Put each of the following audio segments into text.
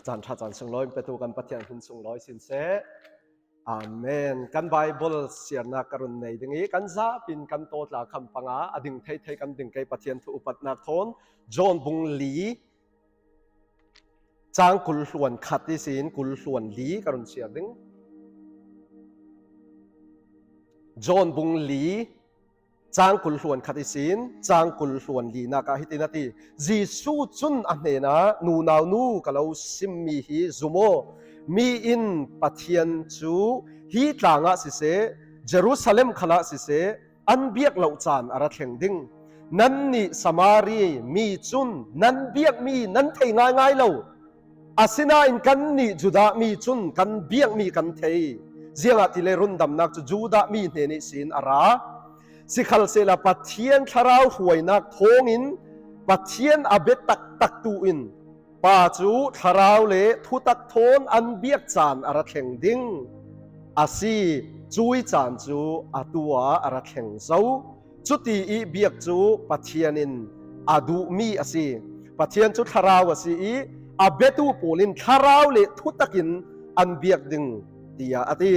จานทัดจานสงร้อยไปตัวกันปะเทียนคุณสงร้อยสินเสอาเมนกันไบเบิลเสียนักกรุณในดึงนี้กันซาปินกันโตตลาคำปังอาอดึงไทยกันดึงไกปะเทียนทุปัตนักทนจอนบุงลีจางกุลส่วนขัดที่ศีลกุลส่วนลีกรุณเสียดึงจอนบุงลีจางกุลส่วนขัดที่ศีลจางกุลส่วนลีนักฮิตินาทีจีสูจุนอันเนนะนูนาวนูกะเราซิมมีฮิซุโมมีอินปะเทียนจูฮีตลางะสิเสเยรูซาเล็มขณะสิเสอันเบียกเหล่าจานอาราเทงดิงนั่นนี่สมารีมีจุนนั่นเบียกมีนั่นเทง่ายๆเหล่าอาศินาอินกันนี่จุดามีจุนกันเบียกมีกันเทเจียงอติเลรุนดำนักจุดามีเนนิสินอาราสิขัลเซลปะเทียนทาราวหวยนักทงอินปะเทียนอเบตักตูอินป้าจูทาราวเลทุตักโทนอันเบียกจานอาราเข่งดิ้งอาซีจุยจานจูอาตัวอาราเข่งเจ้าจุดที่อีเบียกจูปัทเทียนินอาดูมีอาซีปัทเทียนจูทาราวอาซีอีอาเบตูโปลินทาราวเลทุตักินอันเบียกดิ้งตียอาตี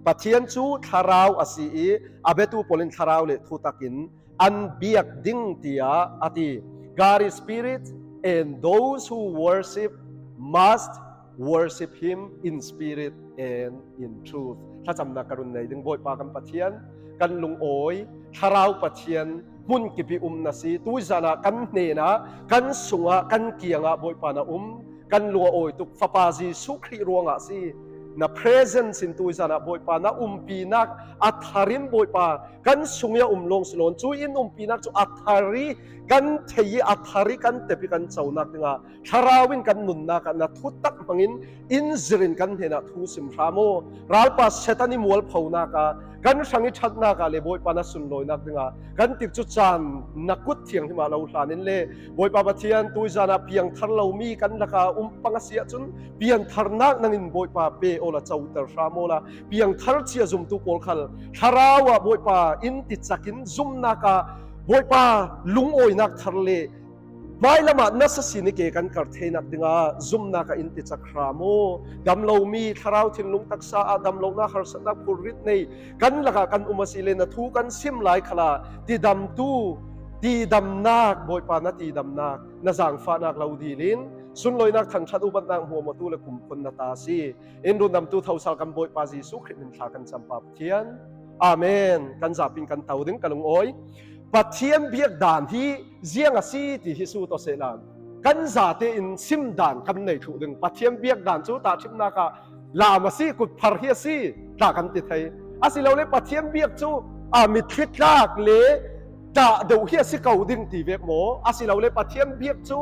ปัทเทียนจูทาราวอาซีอีอาเบตูโปลินทาราวเลทุตักินอันเบียกดิ้งตียอาตี God is Spirit and those who worship must worship Him in spirit and in truth ถ้าจำนักกรุณในดึงบอยปากันปะเทียนกันลุงโอยทาราวปะเทียนมุนกิปินาซีตุยจานะกันเนนะกันสุงะกันเกียงะบอยปานะกันลัวโอยตุกฟาปาจีสุครีรวงะซีna presence in tu sana boy pa na pinak atharin boy pa kan sungya long slon chu in pinak chu athari kan thei athari kan tepi kan chaunak nga tharawin kan nunna kan na thutak mangin inzrin kan hena thu sim ramo ralpa setani mol phauna ka kan sangi thatna ka le boy pa na sunloi nak nga kan tik chu chan nakut thiang hima lo hlanin le boy pa pathian tu sana piang tharlo mi kan laka pangasia chun pian tharnak nangin boy pa pe ola chautar ramola piang thar chia zum tu pol khal tharawa boy pa in ti chakin zum naka boy pa lung oi nak tharle mai lama nasasini ke kan kar theinak dinga zum naka in ti chak ramo damlo mi tharau thin lung taksa damlo na har sa purit nei kan laka kan umasile na thu kan sim lai khala ti dam tu ti dam nak boy pa na ti dam nak na jang fa nak lo dilinสุนลอยนักทันชัดอุบัตินางหัวมาตุและคุมคนนาตาซีเอ็นดูนำตัวเท่าสาวกันบอยปาจีสุขรินทากันจำปาเทียนอาเมนกันจับปินกันเต่าดึงกันลงอ้อยปัทเทียนเบียกด่านที่เจียงอาซีที่ฮิสูตัวเสลานกันจ่าเตอินซิมด่านกันในถูดึงปัทเทียนเบียกด่านจูตาชิมนากาลามาซีกุดพาร์เฮียซีตากันติดไทยอาศิเราเลยปัทเทียนเบียกจูมิทริดลากเลตาเดวเฮียซีเก่าดึงตีเวกโมอาศิเราเลยปัทเทียนเบียกจู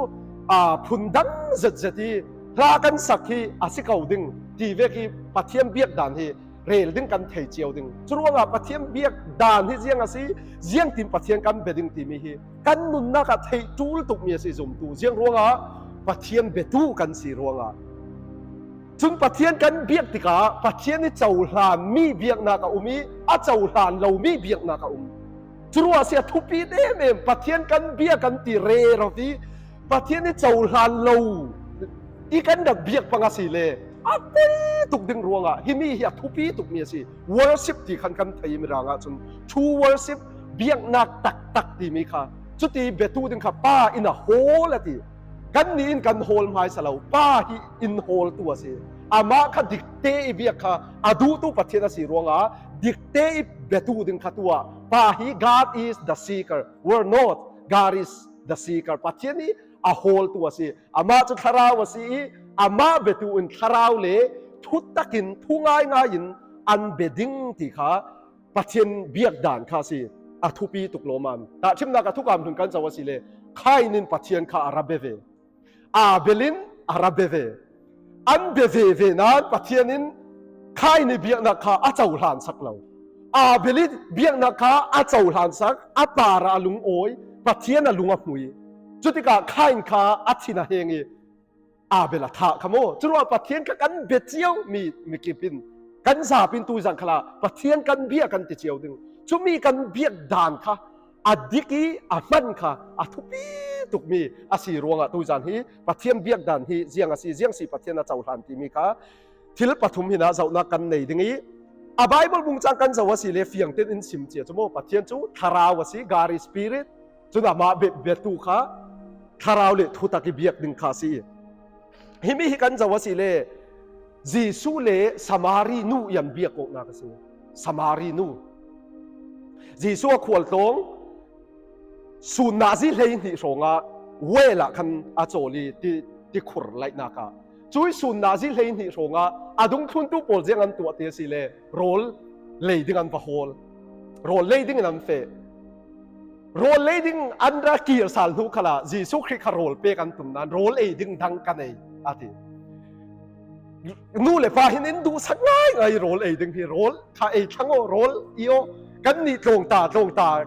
พุนดังจัดที่พระกันสักที่อาศิเก่าดึงที่เวกีปะเทียมเบียกด่านที่เรลดึงกันเทเจียวดึงจรวงปะเทียมเบียกด่านที่เจียงอาศิเจียงติมปะเทียมกันเบดึงที่มีกันนุนนักเทจูลตุกมีสิจุมตูเจียงรวงปะเทียมเบตูกันสีรวงจุนปะเทียมกันเบียกติกาปะเทียมนี่เจ้าหลานมีเบียกนักอุมีเจ้าหลานเรามีเบียกนักจรวงเสียทุปีเดมปะเทียมกันเบียกกันตีเรเราที่ปะเทียนนี่เจ้าหลานเราอีกันดักเบียกปังสิเลปุ้ยตุกดึงรวงฮิมีเฮียทุปีตุกมีสิ worship ที่คันกันไทยมีรางจน true worship เบียกนักตักที่มีค่ะจุดที่เบตูดึงค่ะป้าอินa hole ละที่กันนี่อินกันโฮลหมายสลาวป้าฮีอินโฮลตัวสิอามาค่ะดิกเตอีเบียกค่ะอดูตุปะเทียนสิรวงดิกเตอีเบตูดึงค่ะตัวป้าฮี God is the seeker we're not God is the seeker ปะเทียนนี่a whole ตัวสิอามาจะทาราวสิอามาเบตูอินทาราวเลทุตตะกินทุง่ายอินอันเบดิงที่ขาปะเทียนเบียกด่านข้าสิอาทุปีตุกโลมันแต่ชิมนักทุกการถึงกันจะว่าสิเลข้ายนินปะเทียนข้าอาราเบเวอาเบลินอาราเบเวอันเบเวเวนั้นปะเทียนินข้ายนิเบียกนักข้าอาเจ้าหลานสักเราอาเบลินเบียกนักข้าอาเจ้าหลานสักอาปาราลุงโอยปะเทียนลุงอหุยจุดที่การข้ายข้าอัศนาเฮงีเบลท่าขโมจุดว่าปะเทียนกันเบียเจียวมีกี่ปินกันสาปินตูจังขลาปะเทียนกันเบียกันติเจียวดึงจุมีกันเบียดด่านค่ะ adiki aman kha athupi tukmi asi ronga tu jan hi pathian biak dan hi jiang si pathian a chauhlan ti mi kha thil pathum hina zauna kan nei dingi a bible bung chang kan zawasi le fiang ten in sim che chumo pathian chu tharawasi gari spirit chuna ma be tu kha tharaw le thutaki biak ding kha si himi hi kan zawasi le jisu le samari nu yan biak ko na ka si samari nu jisu a khwal tong sun na ji lein hi ronga wela khan a choli ti khur lai na ka chui sun na ji lein hi ronga adung thun tu pol jeng an tu te si le rol leiding an pa hol rol leiding an fe rol leiding andra kir sal nu khala jisu khri kha rol pe kan tum nan rol leiding dang kan ei ati nu le pa hin in du sak ngai rol leiding hi rol kha ei thango rol ioกันนี่ตรงตา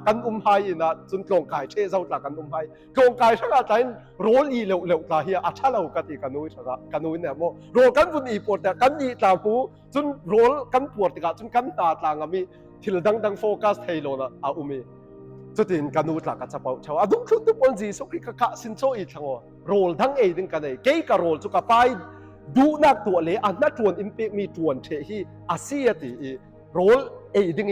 กันไฮนะจนตรงกายเช่เจ้าตากันไฮตรงกายสักอาจารย์โรลอีเหลวตาเฮียอาชาเรากติกันนู้นสักกันนู้นเนี่ยโมโรลกันบุญอีปวดแต่กันนี่ตาหูจนโรลกันปวดกันจนกันตาต่างมีที่เราดังโฟกัสให้เรานะอาอุมีจุดที่กันนู้นหลักกันจะเป่าเช้าดุทุกทุกคนจีสุขิกะสินโซอีทั้งว่าโรลทั้งเอดึงกันเลยเกี่ยกับโรลจุกไปดูนักตัวเลยอันนั้นชวนอิมเปมีชวนเทฮีอาเซียตีโรลเอดึง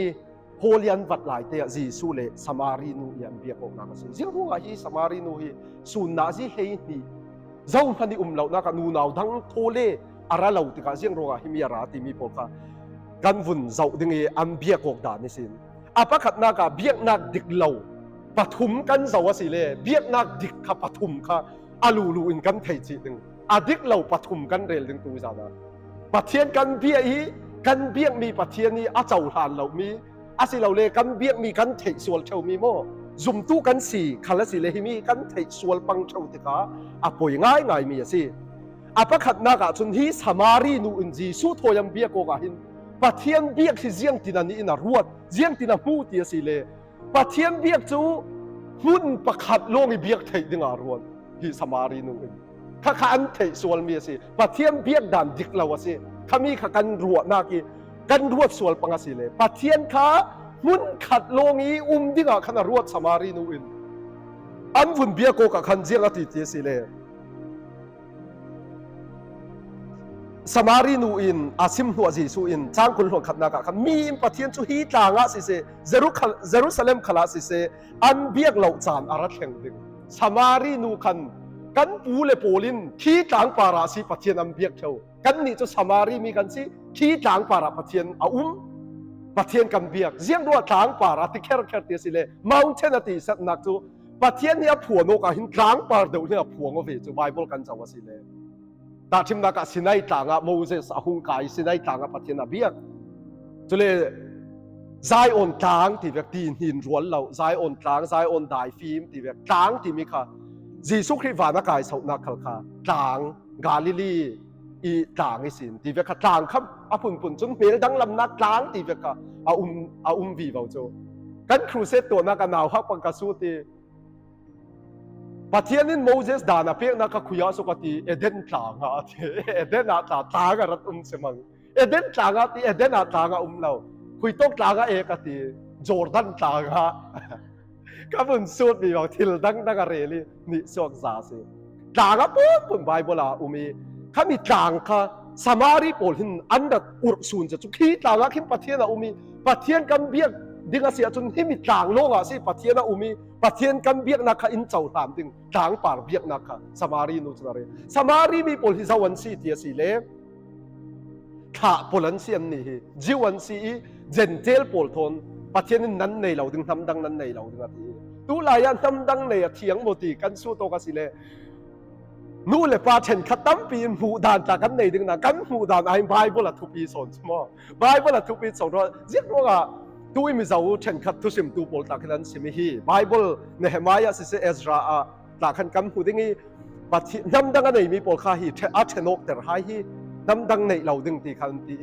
โฮลียนวัดหลายเตะจีสุเลสมารีนูยันเบียกนักสิเจ้าหัวฮีสมารีนูฮีสุนนาจีเฮนีเจ้าพันธุ์เหล่านักนูนาวดังโทเลอาราเหล่าติกาเจ้าหัวฮิมีอาราติมีปกะกันวุ่นเจ้าดึงอันเบียกดานิสินอาปะขัดนักเบียกนักดิกเหล่าปฐุมกันเจ้าสิเลเบียกนักดิกข้าปฐุมข้าอาลูอินกันไทยจีดึงอาดิกเหล่าปฐุมกันเรลดึงตัวจานะปะเทียนกันเบียอีกันเบียกมีปะเทียนนี้อาเจ้าหานเหล่ามีอาศิเราเลยกันเบียกมีกันเทสวลเชามีโมซุมตู้กันสี่คันละสิเลยมีกันเทสวลปังเชาติกาอาป่วยง่ายมีสิอาปะขัดนักจุนฮีสมารีนูอินจีสู้ทอยมเบียกโกกาหินปะเทียนเบียกที่เจียงตินันนี่น่ารวดเจียงตินันมูตีสิเลยปะเทียนเบียกจูหุ่นปะขัดโลงเบียกเทดิงอารวดฮีสมารีนูอินข้าขันเทสวลมีสิปะเทียนเบียกดันดิกลาวสิข้ามีข้ากันรัวนากีกันรวดสวลปังสิเลปะเทียนข้าหุ่นขัดโลงีดิงะขณะรวดสมารีนูอินอันวุ่นเบียโกกะคันเจียงอติเตสิเลสมารีนูอินอาซิมหัวจีซูอินจางคุณหลวงขัดนากะคันมีปะเทียนจูฮีตางะสิเซเยรูซาเล็มขลาสิเซอันเบียกเหล่าจานอารัตแห่งดึงสมารีนูคันกันปูเลโปลินขี้ต่างปาราสีปะเทียนอันเบียกเท่ากันนี่จะสมารีมีกันสิขี้ต่างปาราปะเทียนอาปะเทียนกันเบียกเจียงรัวต่างปาราที่แค่เตียสิเลมาอุนเทนติสักนักจูปะเทียนเนี่ยผัวนกหินต่างปาราเดี๋ยวเนี่ยผัวงเวจูไบเบิลกันจะว่าสิเลแต่ทิมนักสินัยต่างโมเสสอาหุงกายสินัยต่างปะเทียนเบียกจูเลใจอ่อนต่างที่เวกตีนหินร้วนเราใจอ่อนต่างใจอ่อนได้ฟิล์มที่เวกต่างที่มีค่ะจีสุคริวานักกายสาวนักขลค่ะต่างกาลิลีอีต่างไอสินที่เวกต่างครับอาปุ่นจนเมลดังลำนักต่างที่เวกอาวีวาวโจกันครูเซตตัวนักนาวฮักปังกาสูตีปะเทียนินโมเสสดานาเปียนักคุยาสุกตีเอเดนต่างอ่ะเอเดนต่างกันรัตเสมังเอเดนต่างอ่ะเอเดนต่างอ่ะเราคุยตกต่างอ่ะเอกตีจอร์แดนต่างอ่ะก็เป็นสูตรมีว่าทิลดังเรลีนี่สวกซาสิต่างอ่ะปุ่นไบเบิลอ่ะมีข้ามีต่างค่ะสมารีโพลินอันดับอุรสุนจะจุขีต่างอ่ะขึ้นปะเทียนอ่ะมีปะเทียนกันเบียกดิ้งเสียจนที่มีต่างโลกอ่ะสิปะเทียนอ่ะมีปะเทียนกันเบียกนักอินเจ้าตามดิ้งต่างป่าเบียกนักสมารีนุจนารีสมารีมีโพลินสวรรค์สีเทียสิเลข้าโพลันเซียนนี่จีวันสีเจนเทลโพลทนปะเทียนนั้นในเราดึงทำดังนั้นในเราดึงอะไรตู้ลายันทำดังในเถียงโมติกันสู้โตกันสิเลนู่นเลยปาเชนขัดตั้มปีนหูดานจากกันในดึงนะกันหูดานไอ้ไบเบิลทุกปีสอนสมอไบเบิลทุกปีสอนว่าเรียกว่าตู้มิจาวเชนขัดทุสิมตูโพลตากันนั้นสิมิฮีไบเบิลเนหมายาสิเซเอซราตากันกันหูดึงนี้ปะที่น้ำดังกันในมีโพลข้าฮีอาเชนกแต่หายฮีน้ำดังในเราดึงตีคันตี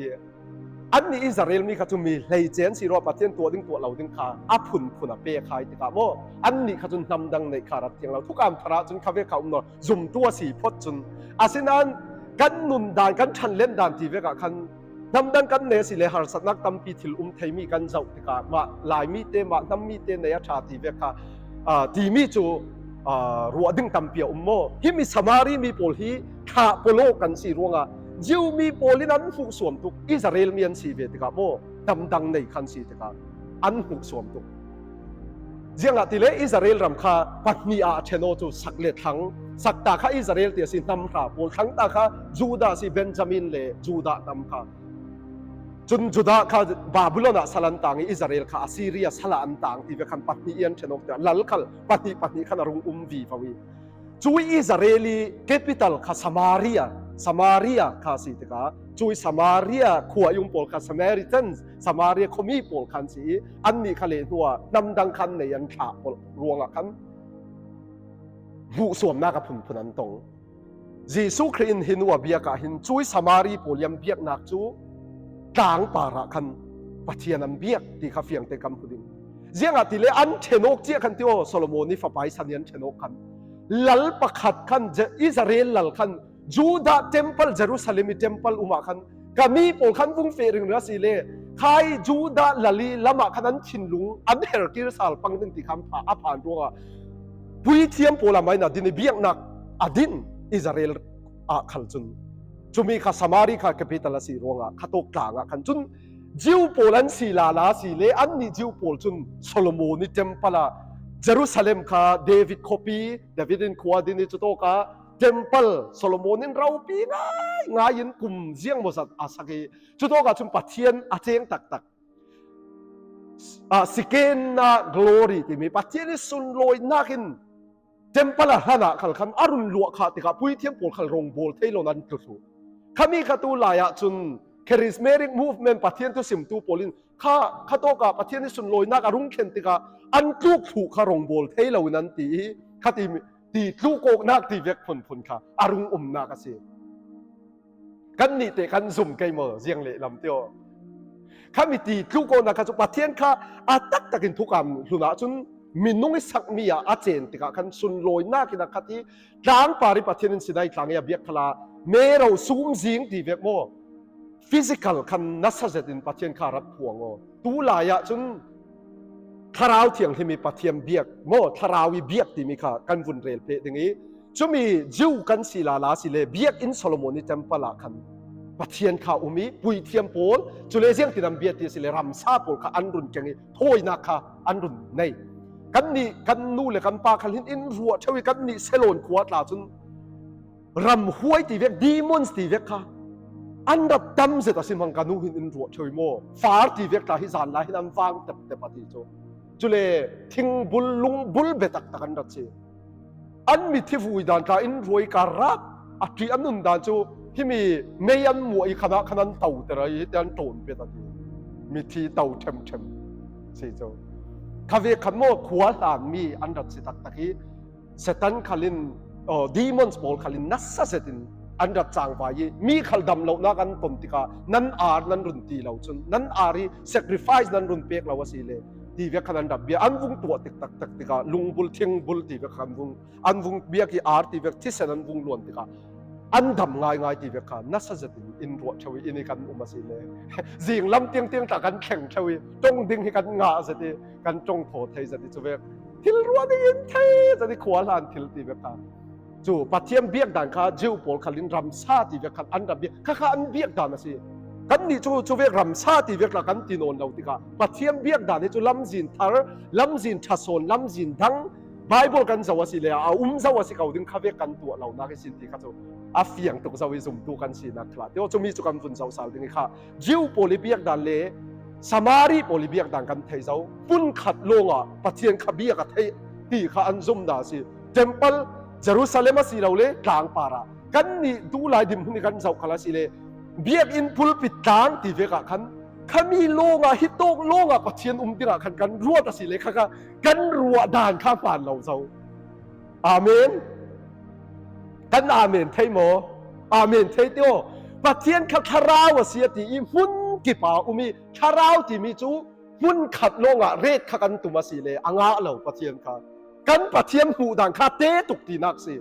อันนี้อิสราเอลมีข้าจุมีเลยเจนสิรอปะเทียนตัวดึงตัวเราดึงขาอาพุนเปย์ขายติกาโมอันนี้ข้าจุนนำดังในขารัดเทียงเราทุกการพระจุนข้าเวกาหนอซุ่มตัวสีพดจุนอาศัยนั้นกันนุนดานกันชันเล่นดานที่เวกาคัน ดำดังกันเนสิเลหารสัตนักตั้มปีทิลไทยมีกันเจ้าติกามาลายมีเตมาน้ำมีเตเนียชาติเวกาทีมีจูรัวดึงตั้มปีโมฮิมิสมารีมีโพลีข้าโปโลกันสิรัวงาจิวมีโพลีนั้นหุกสวมตุกอิสราเอลมีอันสีเวติกาโมดำดังในคันสีติกาอันหุกสวมตุกเจียงละติเลอิสราเอลรำคาปัตมีอาเชโนจูสักเลทั้งสักตาข้าอิสราเอลเตียสินำข้าโพลทั้งตาข้าจูดาสิเบนจามินเลจูดานำข้าจนจูดาข้าบาบิโลนาสลันต่างอิสราเอลข้าอัสซีเรียสลันต่างที่เวคันปัตมีเอียนเชโนเตียลัลคัลปัตมีขันรุงวีฟาวีจูอิสราเอลีแคปิตัลข้าสมาเรียข้าสิติกาจุยสมาเรียขวายุงโปลคันสมาริตันสมาเรียคมีโปลคันสีอันนี้ขเลตัวนำดังคันในยันขาปรวงคันหูสวมหน้ากับผุนนันตงจีสุครินหินว่าเบียกหินจุยสมารีโปลยมเบียกนักจูกลางป่าระคันปัทยานันเบียกที่ข้าเฟียงเตกำพุดิงเจียงอาทิเลอันเชนกเจียคันที่โอโซโลโมนีฟ้าไปสัญญาณเชนกคันลัลปะขัดคันอิสราเอลลัลคันจูดาเทมเพิลเยรูซาเล็มเทมเพิลอุมาคันกามีโปลคันฟุ้งเฟริงรัสซีเลใครจูดาลลีละมาคันนั้นชินลุงอันเฮร์กิลสัลปังดึงที่คำผ่าอภานรัวปุยเทียมโปลาไม่นาดินเบียงนักอดินอิสราเอลขัลจุนจุมีข้าสมารีข้าแคปิตาลสีรัวงข้าโตกลางขันจุนจิวโปลันสีลาลาสีเลอันนี้จิวโปลจุนโซโลโมนีเทมเพิลเยรูซาเล็มข้าเดวิดคอปีเดวิดินขวาดินจุโตกาเทมเพิลโซโลโมนินเราปีง่ายยินกลุ่มเจียงบสัตอาสักีจุดโตกับจุมปัทเทียนอาเจงตักสิเกนนากลอรีที่มีปัทเทียนสุนลอยนักินเทมเพิลฮานะขัลคันอารุณลวกขาติกาพุยเทียมปูขัลรงโบลเทโลนันตุสุขามีขัตุลายจุนคาริสเมริกมูฟเมนต์ปัทเทียนตุสิมตูโพลินข้าโตกับปัทเทียนสุนลอยนักอารุณเข็นติกาอันทุกถูกขรงโบลเทโลนันตีข้าตีตีลูกโกนักตีเวกผลค่ะอารุงนักเสียกันนี่แต่กันซุ่มไกมอเสียงเละลำเตียวข้ามีตีลูกโกนักจุปะเทียนข้าอาตักตะกินทุกคำลุนะจุนมินุ่งสักมีอาเจนติกากันสุนลอยนักกินขัดที่กลางปาริปะเทียนสิได้กลางยาเบียกขลาเมื่อเราซูมจิงตีเวกโมฟิสิกอลกันนัสเซตินปะเทียนข้ารับพวงโอตูลายะจุนทาราวเทียงที่มีปะเทียมเบียกโมทาราวีเบียกที่มีค่ะกันวุ่นเรลเพอย่างนี้จะมีจิวกันศิลาลาศิเลเบียกอินโซโลโมนิเทมเปลาคันปะเทียนข้าอุมีปุยเทียมโพลจุเลเซียงที่นำเบียที่ศิเลรัมซาโพลข้าอันรุนเจงีโทยนักข้าอันรุนในกันนี่กันนู่เลยกันปาคันหินอินรัวเชวิกันนี่เซโลนขวดลาจุนรัมห้วยที่เวกดีมอนส์ที่เวกข้าอันดับดำเสตัดสินพังกันนู่หินอินรัวเชวิโมฟาร์ที่เวกตาฮิซานลาฮินันฟังเตปฏิโจจุเลทิ้งบุลลุงบุลเบตักตะกันดัดเชอันมีที่ฟูดานตาอินรวยการรักอัตรีอันนุ่นดานจูที่มีเมียนมวยขณะขณะเต่าแต่ละยันโตนเปตัดีมีที่เต่าเฉมเสียจูคาเวคันโมขวาหลานมีอันดัดสิตักตะกี้เซตันขัลินดีมอนส์บอลขัลินนัสซาเซตินอันดัดจางไว้มีขัลดำเหล่านักันตนติกานั้นอาร์นั้นรุนตีเหล่าจนนั้นอารี sacrifice นั้นรุนเปียกเหล่าวสิเลที่เวียขันดับเบียอันวุงตัวตักติกาลุงบุลเทียงบุลที่เวียขันวุงอันวุงเบียกีอาร์ที่เวียที่เซนันวุงล้วนติกาอันดำง่ายที่เวียขันนัสจะตินอินรัวชวีอินิกันอุมาสิเลสิ่งลำเตียงตะกันแข่งชวีจงดึงให้กันงาจะติกันจงโถไทยจะติจะเวียทิลรัวได้ยินไทยจะติขวาลานทิลที่เวียขันจู่ปัทเทียมเบียกด่านข้าจิวโพลขัลินรำซาที่เวียขันอันดับเบียข้าอันเบียกด่านนะสิกันนี่จูเวกรำซาที่เวกละกันตีนนเราติกาปัทเทียมเบียกด่านนี่จูลำจินทาร์ลำจินทัศนลำจินดังไบเบิลกันสวัสดิ์เลยสวัสดิ์เขาดึงข้าเวกกันตัวเรานักสินที่ข้าจูอาเฟียงตุกสวิสุมตุกันสินักขลาเดี๋ยวจะมีจุกันฝุ่นสาวๆดึงข้าจิวโพลิเบียกด่านเล่สมารีโพลิเบียกด่านกันเทเจ้าปุ่นขัดลงปัทเทียนขบียกเทที่ข้าอันซุ่มด่าสิเทมเพิลเยรูซาเล็มสิเราเล่กลางป่าระกันนี่ดูลายดิมหุ่นกันสาวขลาสิเลเบียกอินพุลปิดต่างที่เวกขันข้ามีโลงฮิตโตโลงปัจเจียนติระขันกันรัวตัดสิเลยข้ากันรัวด่านข้าผ่านเราเจ้าอาเมนกันอาเมนไทยโมอาเมนไทยเดียวปัจเจียนข้าทาราวเสียตีหุ่นกี่ป่ามีทาราวที่มีจูหุ่นขัดโลงเรศข้ากันตุมาสิเลยอ่างะเราปัจเจียนข้ากันปัจเจียนหูด่านข้าเตตุกตีนักสิ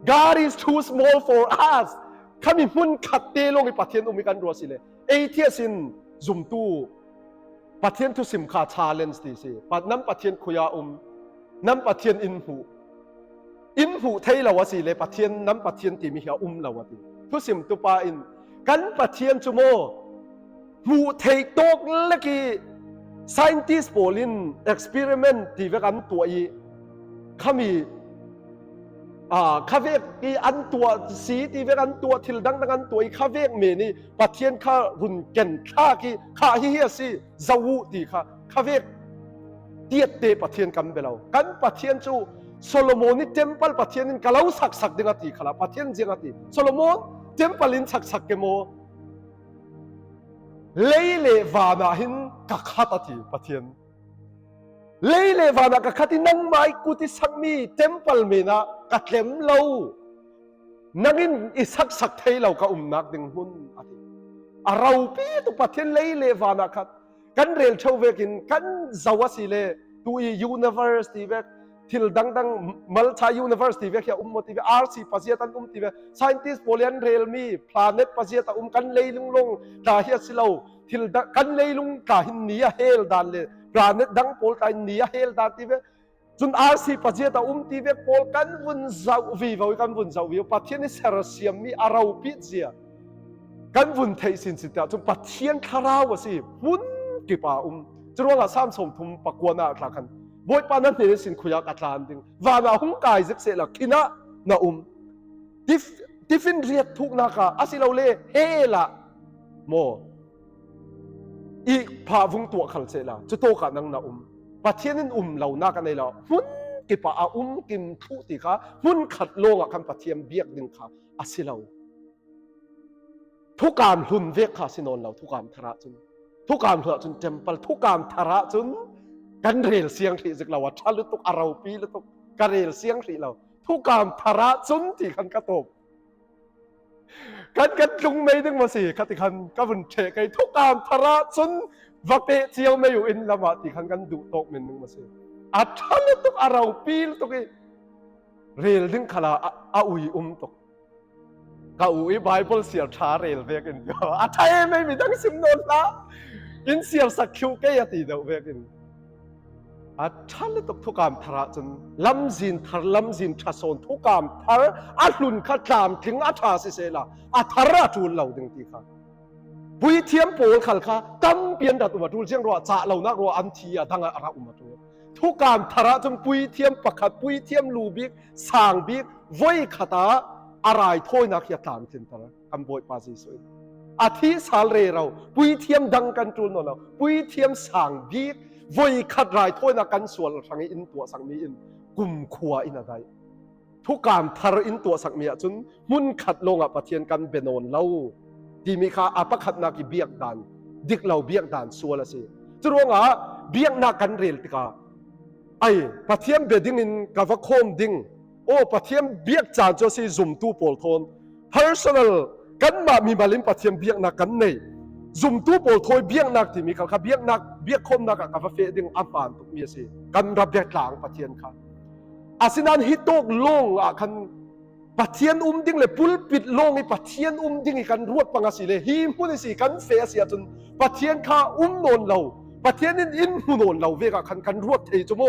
God is too small for us ข้ามีมุ่นขัดเตลงในประเทศมีกันรัวสิเลยเทียสินจุ่มตู้ประเทศทุสิมขาชาเลนจ์ดีสิน้ำประเทศคุยาน้ำประเทศอินหูไทยเราว่าสิเลยประเทศน้ำประเทศที่มีเหี่ยวเราว่าสิทุสิมตุปาอินกันประเทศจุโมหูไทยตกเล็กscientist โพลิน experiment ที่เวกันตัวอีข้ามีข้าเวกอีอันตัวสีที่เวกันตัวทิลดังดังตัวอีข้าเวกเมนี่ประเทศข้ารุนเก่นข้ากีข้าเฮียสิจาวูดีข้าเวกเตียเตประเทศกันเบลากันประเทศจูโซโลมอนนี่เทมเพิลประเทศนี้กะเลาสักดึงตีขลาประเทศเจียงตีโซโลมอนเทมเพิลินสักเกโมเลวานาหินกักขัดตีประเทศเลวานากักขัดนั่งไม้กุฏิสังมีเทมเพิลเมนะกัดเล็มเรานั่งอินอิสักเทยเราก็นักดึงหุ่นเราปีตุประเทศเลวานาคัดกันเรียลเชวเวกินกันจาวสิเลตัวยูนิเวอร์ซิตี้เวกทิลดังมัลชายูนิเวอร์ซิตี้เวกยามติเวอาร์ซีปัจจัยตันติเว scientist โพลีนเรลมี planet ปัจจัยตันกันเลยลุงตาเฮียสิเราทิลกันเลยลุงตาหินเนียเฮลดันเลย planet ดังโพลตาหินเนียเฮลดันติเวจนอาร์ซีปัจจัยตันติเวโพลกันวุ่นเจ้าวิวกันวุ่นเจ้าวิวปัจจัยนี้เซรัสเซียมีอาราปิเซียกันวุ่นเทสินสิตาจนปัจจัยคาราวสิวุ่นกี่ป่าจะรู้ว่าสามสมทุมปะกวนาคลากันบอยปานั้นเนี่ยสินคุยกัตลานดิงวานาหุ่งกายซึกเสละกินะนาดิฟินเรียกทุกนาคาอาศิลาเล่เฮละโมอีพาวุงตัวขันเสละจะโตกันนังนาประเทศนั้นเหล่านากันในเราหุ่นกี่ป่ากิมทุติค่ะหุ่นขัดโลกกันประเทศเบียกดิงค่ะอาศิลาทุกการหุ่นเวกค่ะสินนเราทุกการทระจนทุกการเหือจนเต็มปลทุกการทาระจนกันเรียลเสียงที่สึกเราว่าชาลุตุกอาราปีลุตุกกันเรียลเสียงที่เราทุกการทาระจนที่ขันกระตบกันจุงไม่ดึงมาสิขัดที่ขันก็เป็นเชกไอทุกการทาระจนวักเตเจียวไม่อยู่อินละมาที่ขันกันดูตกมันดึงมาสิอาชาลุตุกอาราปีลุตุกเรียลดึงขลาอาอุยตกก็อุยไบเบิลเสียชาเรียลเวกันอาไทยไม่มีตั้งสิมโนนละอินเสียสักคิวเกยตีเดาเวกินฉันเลยตกทุกการทาระจนลำจินทาโซนทุกการทาระอัดลุนขัดลามถึงอัฐาสิเสละทาระจูนเหล่าดึงตีค่ะปุยเทียมโปลขัลค่ะตั้มเปลี่ยนดัดอุมาจูนเชียงรัวจ่าเหล่านักรัวอันทีดังอะไรอุมาจูนทุกการทาระจนปุยเทียมปักขัดปุยเทียมลูบิกสางบิกไว้ขัดอะไรถ้อยนักยาตามถึงตระคำบอยปาซิสวยอาทิสาลเรเราปุยเทียมดังกันจูนนเราปุยเทียมสางบีกวยขัดรายถ้วยนักกันส่วนสังอินตัวสังมีอินกุมขัวอินอะไรทุกการทารอินตัวสังมีจนมุนขัดลงประเทียนกันเบนนเราที่มีค่าอาปขัดนักเบียกดันดิกเราเบียกดันส่วนละสิจะรู้ว่าเบียกนักกันเรียลติกาไอประเทียมเบดิ้งอินกับว่าโคมดิ้งโอ้ประเทียมเบียกจานจะสิจุ่มตู้โปลทน personalกันมามีมาลิมปัทยมเบียกนักกันในจุ่มตู้โปลทอยเบียกนักที่มีเขาเบียกนักเบียกคมนักกับเฟดิงอัปานตุกมีสิกันรับเบียกหลังปัทยมค่ะอาศินันฮิตโตกลงคันปัทยมดิ้งเลยปุลปิดลงไอ้ปัทยมดิ้งกันรวดปังสิเลยฮิมุนสิกันเฟียเสียจนปัทยมข้านนเราปัทยมอินหุนนเราเวกกันรวดเทจโม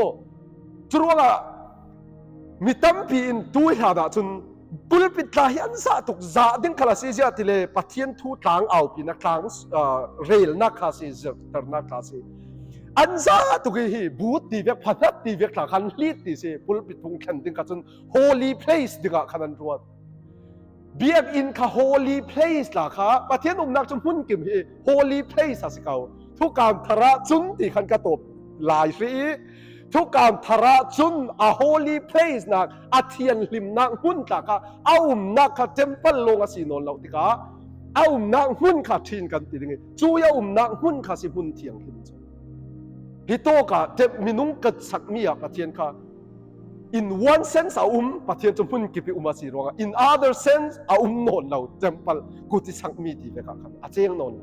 จรวงมีตั้มปีนตัวหาดจนบุลปิดลายอันซาตุกซาดึงคลาสสิจติเลปัทยันทูทางเอาปีนักทางเรลนักคลาสสิจตร์นักคลาสสิอันซาตุกฮีบูตตีเวกพันนัดตีเวกหลักขันลีดตีเสบุลปิดพุงขันดึงกันจน holy place ดึงขันรวดเบียกอินค่ะ holy place ล่ะค่ะปัทยันนักจนหุ่นกิมฮี holy place สิเขาทุกการทาระจุนตีขันกระตบลายสีทุกการทาระจุนa holy place นักอาเทียนลิมนักหุ่นตากะเอานักค่ะเทมเพิลลงสินนเราติกะเอานักหุ่นค่ะทินกันติดึงจูยานักหุ่นค่ะสิหุ่นเทียงหินจฮิโตกะเทมินุงกัดสักมีอะปะเทียนค่ะ in one sense ปะเทียนจมหุ่นกิปิมาสิรวง in other sense นนเราเทมเพิลกุฏิสักมีติเวกะค่ะอาเจียงนน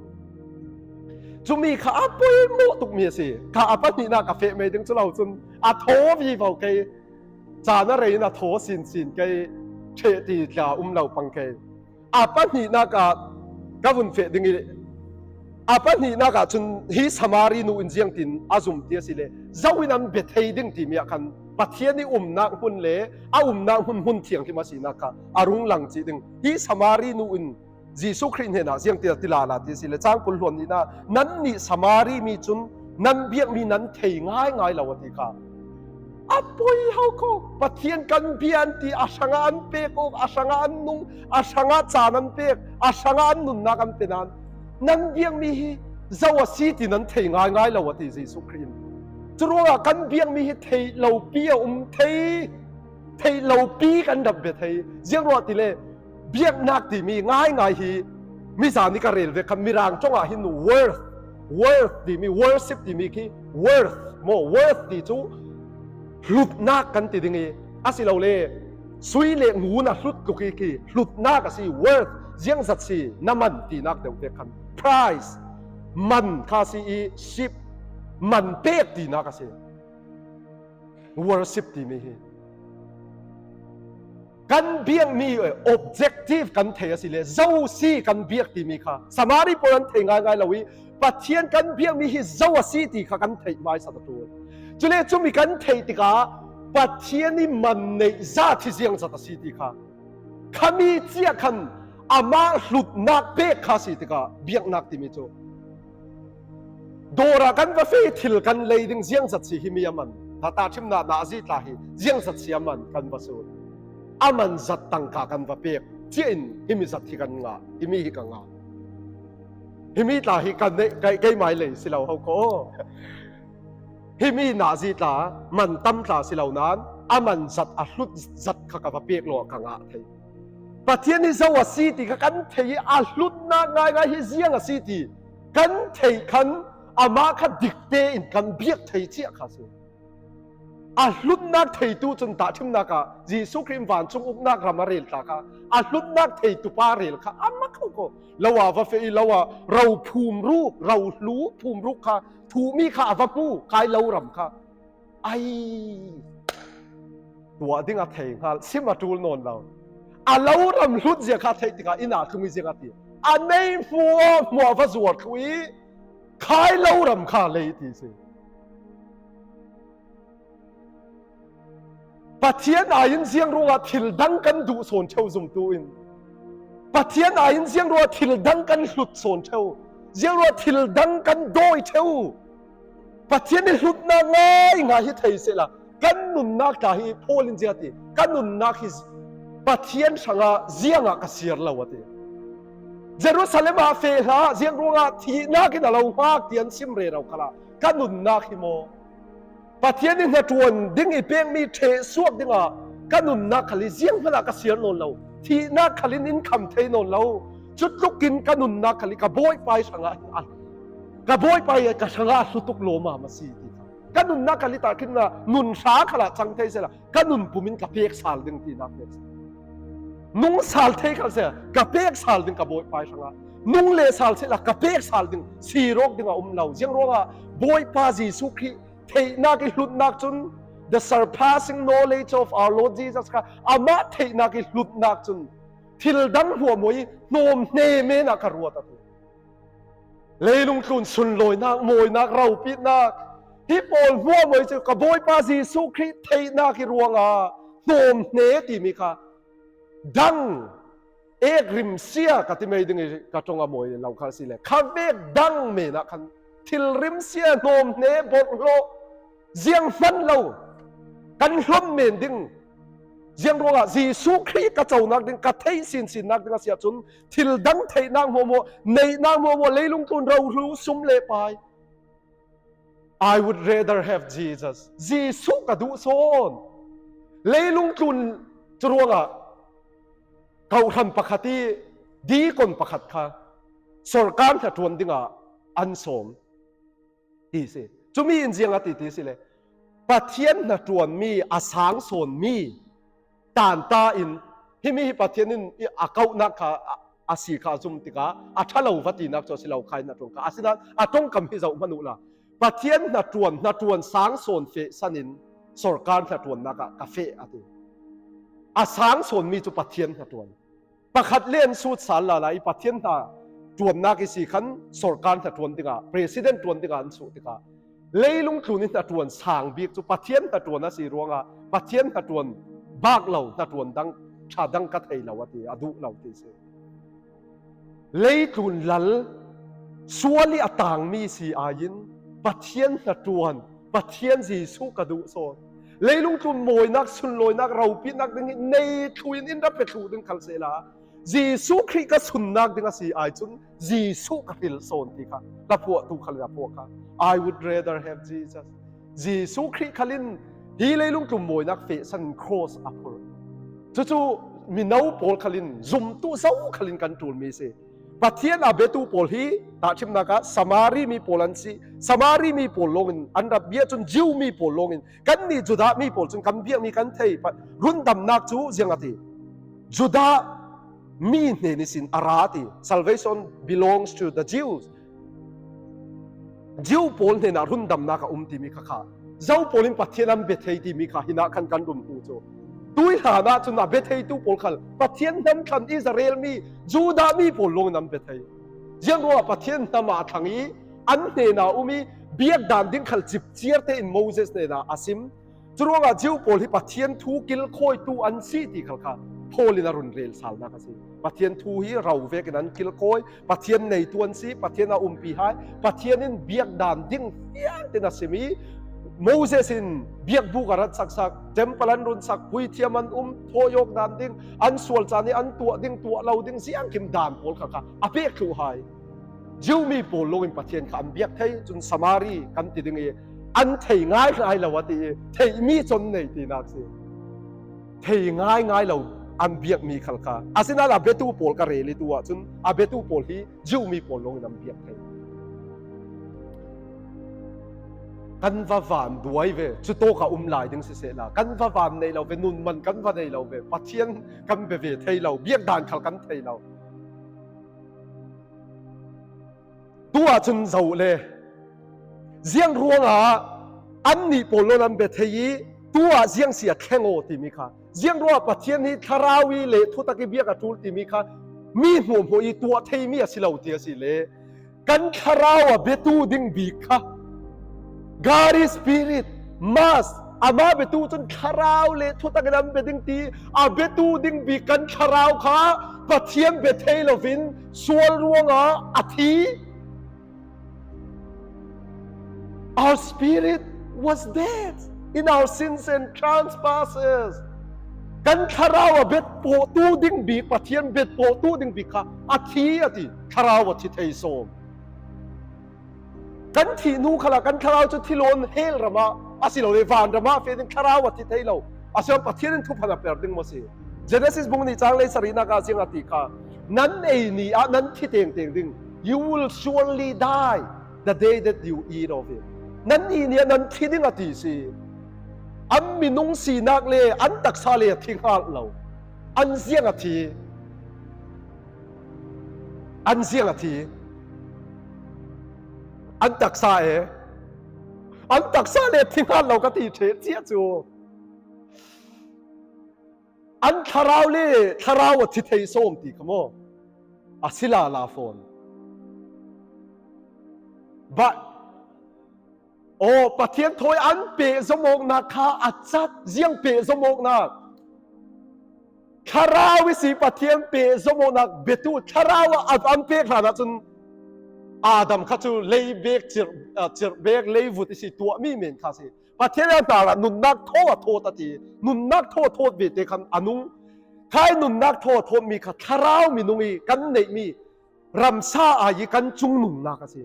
จุมีข้าปุยโมตุกมีสิข้าปัจจุบันกาแฟไม่ถึงจุเราจนโทวีเบาเกยจานอะไรนะโทสินเกยเชตีจ่าเราปังเกย apa ni naka kavun fe dingi apa ni naka chun hi samari nu injiang tin azum tia sile zawinam bethei ding ti mia kan pathian ni na hun le na hun thiang ki masina ka arung lang chi ding hi samari nu in Jesu Christ he na jiang tia tilala ti sile chang kul hon ni na nan ni samari mi chun nan biak mi nan thei ngai lawati ka apoi hau ko pathian kan bian ti asanga an pe ko asanga an nung asanga chanan pe asanga an nun na kan penan nan biang mi hi zawa si ti nan thei ngai lawati Jesu Christ churonga kan biang mi hi thei lo pi thei lo pi kan dab be thei jiang ro ti le biak nak ti mi ngai hi mi sa ni ka rel ve kan mirang chonga hin worth ti mi worship ti mi ki worth ti chu hlut nak kan ti dingi asilo le sui le ngu na hlut ku ki hlut nak asi worth jiang zat si naman ti nak de ve kan price man kha si i ship man pek ti nak asi worship ti mi hi kan biang mi objective kan the asi le zau si kan biak ti mi kha samari poran the ngai lawi pathian kan biang mi hi zau si ti kha kan thei mai sa tu chule chumi kan thei ti ka pathian ni man nei za thi jiang za ta si ti kha khami chia khan ama hlut nak pe kha si ti ka biak nak ti mi chu dora kan va fe thil kan leiding jiang zat si hi mi aman ta thim na ji ta hi jiang zat si aman kan va su aman zat tang ka kan va pe chin hi mi zat thi kan nga hi mi hi ka nga hi mi ta hi kan nei kai mai le si lo ho ko hi mi na ji ta man tam ta si lo nan aman zat a hlut zat kha ka va pe lo ka nga thei pathian ni zawa si ti ka kan thei a hlut na ngai hi jiang a si ti kan thei khan ama kha dikte in kan biak thei chi kha su a hlut nak thei tu chun ta thim na ka Jesu Christ van chung uk nak ramarel ta ka a hlut nak thei tu pa rel kha amma ko lawa va fe lawa rau phum ru rau hlu phum ru kha thu mi kha va pu kai lo ram kha aiตัวดิ้งอาเทงฮะซิมาจูลนนเราอาเรารำลุดเสียข้าเทติกาอินาคือมีเสียกาตีอันนี้ฟัวมัวฟสวดคุยขายเรารำข้าเลยทีสิปัจเจียนอายินเสียงรัวทิลดังกันดูโซนเชวซุ่มตูอินปัจเจียนอายินเสียงรัวทิลดังกันหลุดโซนเชวเสียงรัวทิลดังกันโดยเชวปัจเจียนนี่หลุดน่าง่ายฮิตเทเสละกันนุนนักตาฮีโพลินเจียติกันนุนนักฮิปัจเจียนสังอาเจียงกษีรลาวติเยรูซาเล็มอาเฟลาเจียงรัวที่นักกินเรามากเตียนซิมเรเราคลากันนุนนักฮิโมปัจเจียนนี่นัดวนดิ้งอีเปียงมีเทสวกดิ้งอ่ะกันนุนนักขลิเจียงพลากษีรนนเราที่นักขลินินคำเทนนเราจุดลุกกินกันนุนนักขลิกระโบยไปสังอาอันกระโบยไปกับสังอาสุตุกโลมามาซีกันนุนนักลิตาขึ้นนะนุนสาขละจังเทเสละกันนุนปุ่มินกับเพียกสาลดึงตีนักเทสนุ่งสาลเทกันเสียกับเพียกสาลดึงกับโบยไปสังอานุ่งเลสาลเสละกับเพียกสาลดึงสีโรคดึงอ่ะเราเจียงโรคอ่ะโบยปาจีสุขีเทนักหลุดนักจน the surpassing knowledge of our Lord Jesus ค่ะอามาเทนักหลุดนักจนทิลดังหัวมวยโนมเนเมนักรัวตัดเลยลุงตุนสุนลอยนักมวยนักเราปิดนักที่ปนหัวมวยจะกระโบยปาจีสุคริเทนาคิรวงอาโนมเนติมิค่ะดังเอกริมเสียกติไม่ดึงกระจงอมวยเราคาสิเลข้าเวกดังเมนะคันทิลริมเสียโนมเนบกโลเจียงฟันเรากันล้มเมนดึงเจียงรวงอาจีสุคริกระเจ้านักดึงกระเทยสินนักดึงเสียจนทิลดังเทนางโมโมในนางโมโมเลยลุงตุนเรารู้ซุ่มเลไปI would rather have Jesus. Jesus กระดูโซนเลยลุงจุนจรวงอ่ะเขาทำปกติดีกว่าปกติค่ะสรการจะทวนดิ้งอ่ะอันสมดีสิจุมีอินเสียงอ่ะตีสิเลยปะเทียนจะทวนมีอาสางโซนมีตานตาอินที่มีปะเทียนนี่อาเก้านักค่ะอาศีขาจุมติกาอาทะเลาวัตินักจอสิเราใครนักตรงค่ะอาศินั้นอาต้องกำพิจารณาหนุละปัจเจียนนัดจวนสางโซนเฟสันินสรการนัดจวนนักกาเฟอติอาสางโซนมีจุปัจเจียนนัดจวน ประคัดเล่นสูตรสารละไอประเทศน่ะจวนนักสิขันสรการถัดจวนติกาประธานจวนติกาสุติกาเลยลุงทุนินถัดจวนสางบีกจุประเทศถัดจวนนั่นสิรวงอ่ะประเทศถัดจวนบากเหล่าถัดจวนดังชาดังกัดไทยเหล่าที่อดุเหล่าที่เสเลยทุนลัลส่วนนี้ต่างมีสีอายินประเทศถัดจวนประเทศสีสุกดุโซเลยลุงทุนมวยนักสุนลอยนักเราพินักดึงในทุนอินรับไปถูดึงคัลเซลาจีสุคริก็สุนนักดึงสีอาจุนจีสุกฮิลโซนที่ค่ะละพวกตุขลับพวกค่ะ I would rather have Jesus จีสุคริขลินฮีเลยลุงทุนมวยนักเฟสัน cross upper จู่ๆมีน้าโพลขลินซุ่มตู้เสาขลินกันจูนมีเสประเทศอาเบตูโพลฮีตาชิมนักสมารีมีโพลันซีสมารีมีโพลลงอินอันดับเบียจนจิวมีโพลลงอินกันนี่จุดามีโพลจนกันเบียมีกันเทยรุ่นดำนักจูเสียงอติจุดามีเนนิสินอาราติ salvation belongs to the Jews จิวโพลเนี่ยนะรุ่นดำนักติมีข้าเจ้าโพลินประเทศนั้นเบเทยที่มีข้าหินาคันกันดุมอูโจด้วยฐานะจนน่ะเบเทยตู้โพลขันประเทศนั้นคันอิสราเอลมีจูดามีโพลลงนั้นเบเทยยังว่าประเทศนั้นมาทางนี้อันเนี่ยนะมีเบียดดันดิ้งขัลจิบเจียร์เตอินโมเสสเนี่ยนะอาซิมจรวงอาจิวโพลิประเทศทูกิลโคยตูอันซีที่ขัลข้าโพลินารุนเรลสาลนักสิประเทศทูฮีเราเวกันนั้นกิลโคยประเทศในตัวนี้ประเทศนาปีหายประเทศนี้เบียดดันดิ้งเฟียงเตนัสมีโมเสสินเบียกบุกรัดสักเจมพลันรุนสักพุยเทียมันโทยกดานดิ้งอันสวลจานี่อันตัวดิ้งตัวเราดิ้งเสียงคิมดานโพลข้าอเปียกคือหายจิวมีโพลลงอินประเทศข้าอันเบียกไทยจนสมารีกันติดิ้งอันเทยง่ายง่ายเราว่าตีเทยมีจนในตีนักสิเทยง่ายง่ายเราอันเบียกมีขัลข้าอาศินาลาเบตูโพลกระเรลิตัวจนอาเบตูโพลที่จิวมีโพลลงอินอันเบียกไทยกันว่าวันด้วยเวจุดโตกับลายดึงเสียละกันว่าวันในเราเวนุนมันกันว่าในเราเวปัจเจียนกันเวไทยเราเบียดดานขัลกันไทยเราตัวจนเจ้าเลยเสียงรัวงาอันนี้โปโลนันเบไทยตัวเสียงเสียแข่งโอติมิค่ะเสียงรัวปัจเจียนที่ทาราวีเลทุตะกี้เบียกตูติมิค่ะมีหัวหัวตัวไทยมีสิเราเตียสิเลกันทาราวเบตูดิ้งบีค่ะGod is Spirit must อามาเบตูจนคาราวเลทุตะกันเบดิงตีอาเบตูดิงบีกันคาราวค่ะปะเทียมเบเทลวินส่วนรวงอาทิ Our spirit was dead in our sins and trespasses กันคาราวเบตโปตูดิงบีปะเทียมเบตโปตูดิงบีค่ะอาทิคาราวทิเทโซมกันที่นูขลักกันคาราวจุดที่โลนเฮลระมาอาศิเราเลวานระมาเฟดินคาราวที่ไทยเราอาศิเราปะเทียนทุพนับเปิดดึงมาสิเจเนซิสบุงนี่จางเลยสรีนักอาเซียนติกานั้นเอนี่นั้นที่เตียงดึง you will surely die the day that you eat of it นั้นอีเนี่ยนั้นที่ดึงอติสิอันมีนุ่งสีนักเลยอันตักซาเลยทิ้งหาเราอันเสียงอติอันเสียงอติอันตักซาอันตักซาเลยทิ้งหาเราก็ตีเฉยเสียจูอันทาราวเลยทาราวที่เทยส้มตีขโมอาศิลาลาฟอนบะโอ้ปะเทียนถอยอันเปะสมองนักข้าอัดจัดเสียงเปะสมองนักทาราววิสีปะเทียนเปะสมองนักเบตูทาราวอันเปะขนาดจนอาดัมข้าจูเลยเบกจิรเบกเลยวุฒิสิตัวมีเหม็นข้าสิปะเทียนต่างละนุนนักโทษตีนุนนักโทษเบตคันอนุใครนุนนักโทษมีข้าทาราวมีนุงกันเนมีรำซาอายิกันจุงนุนนักสิ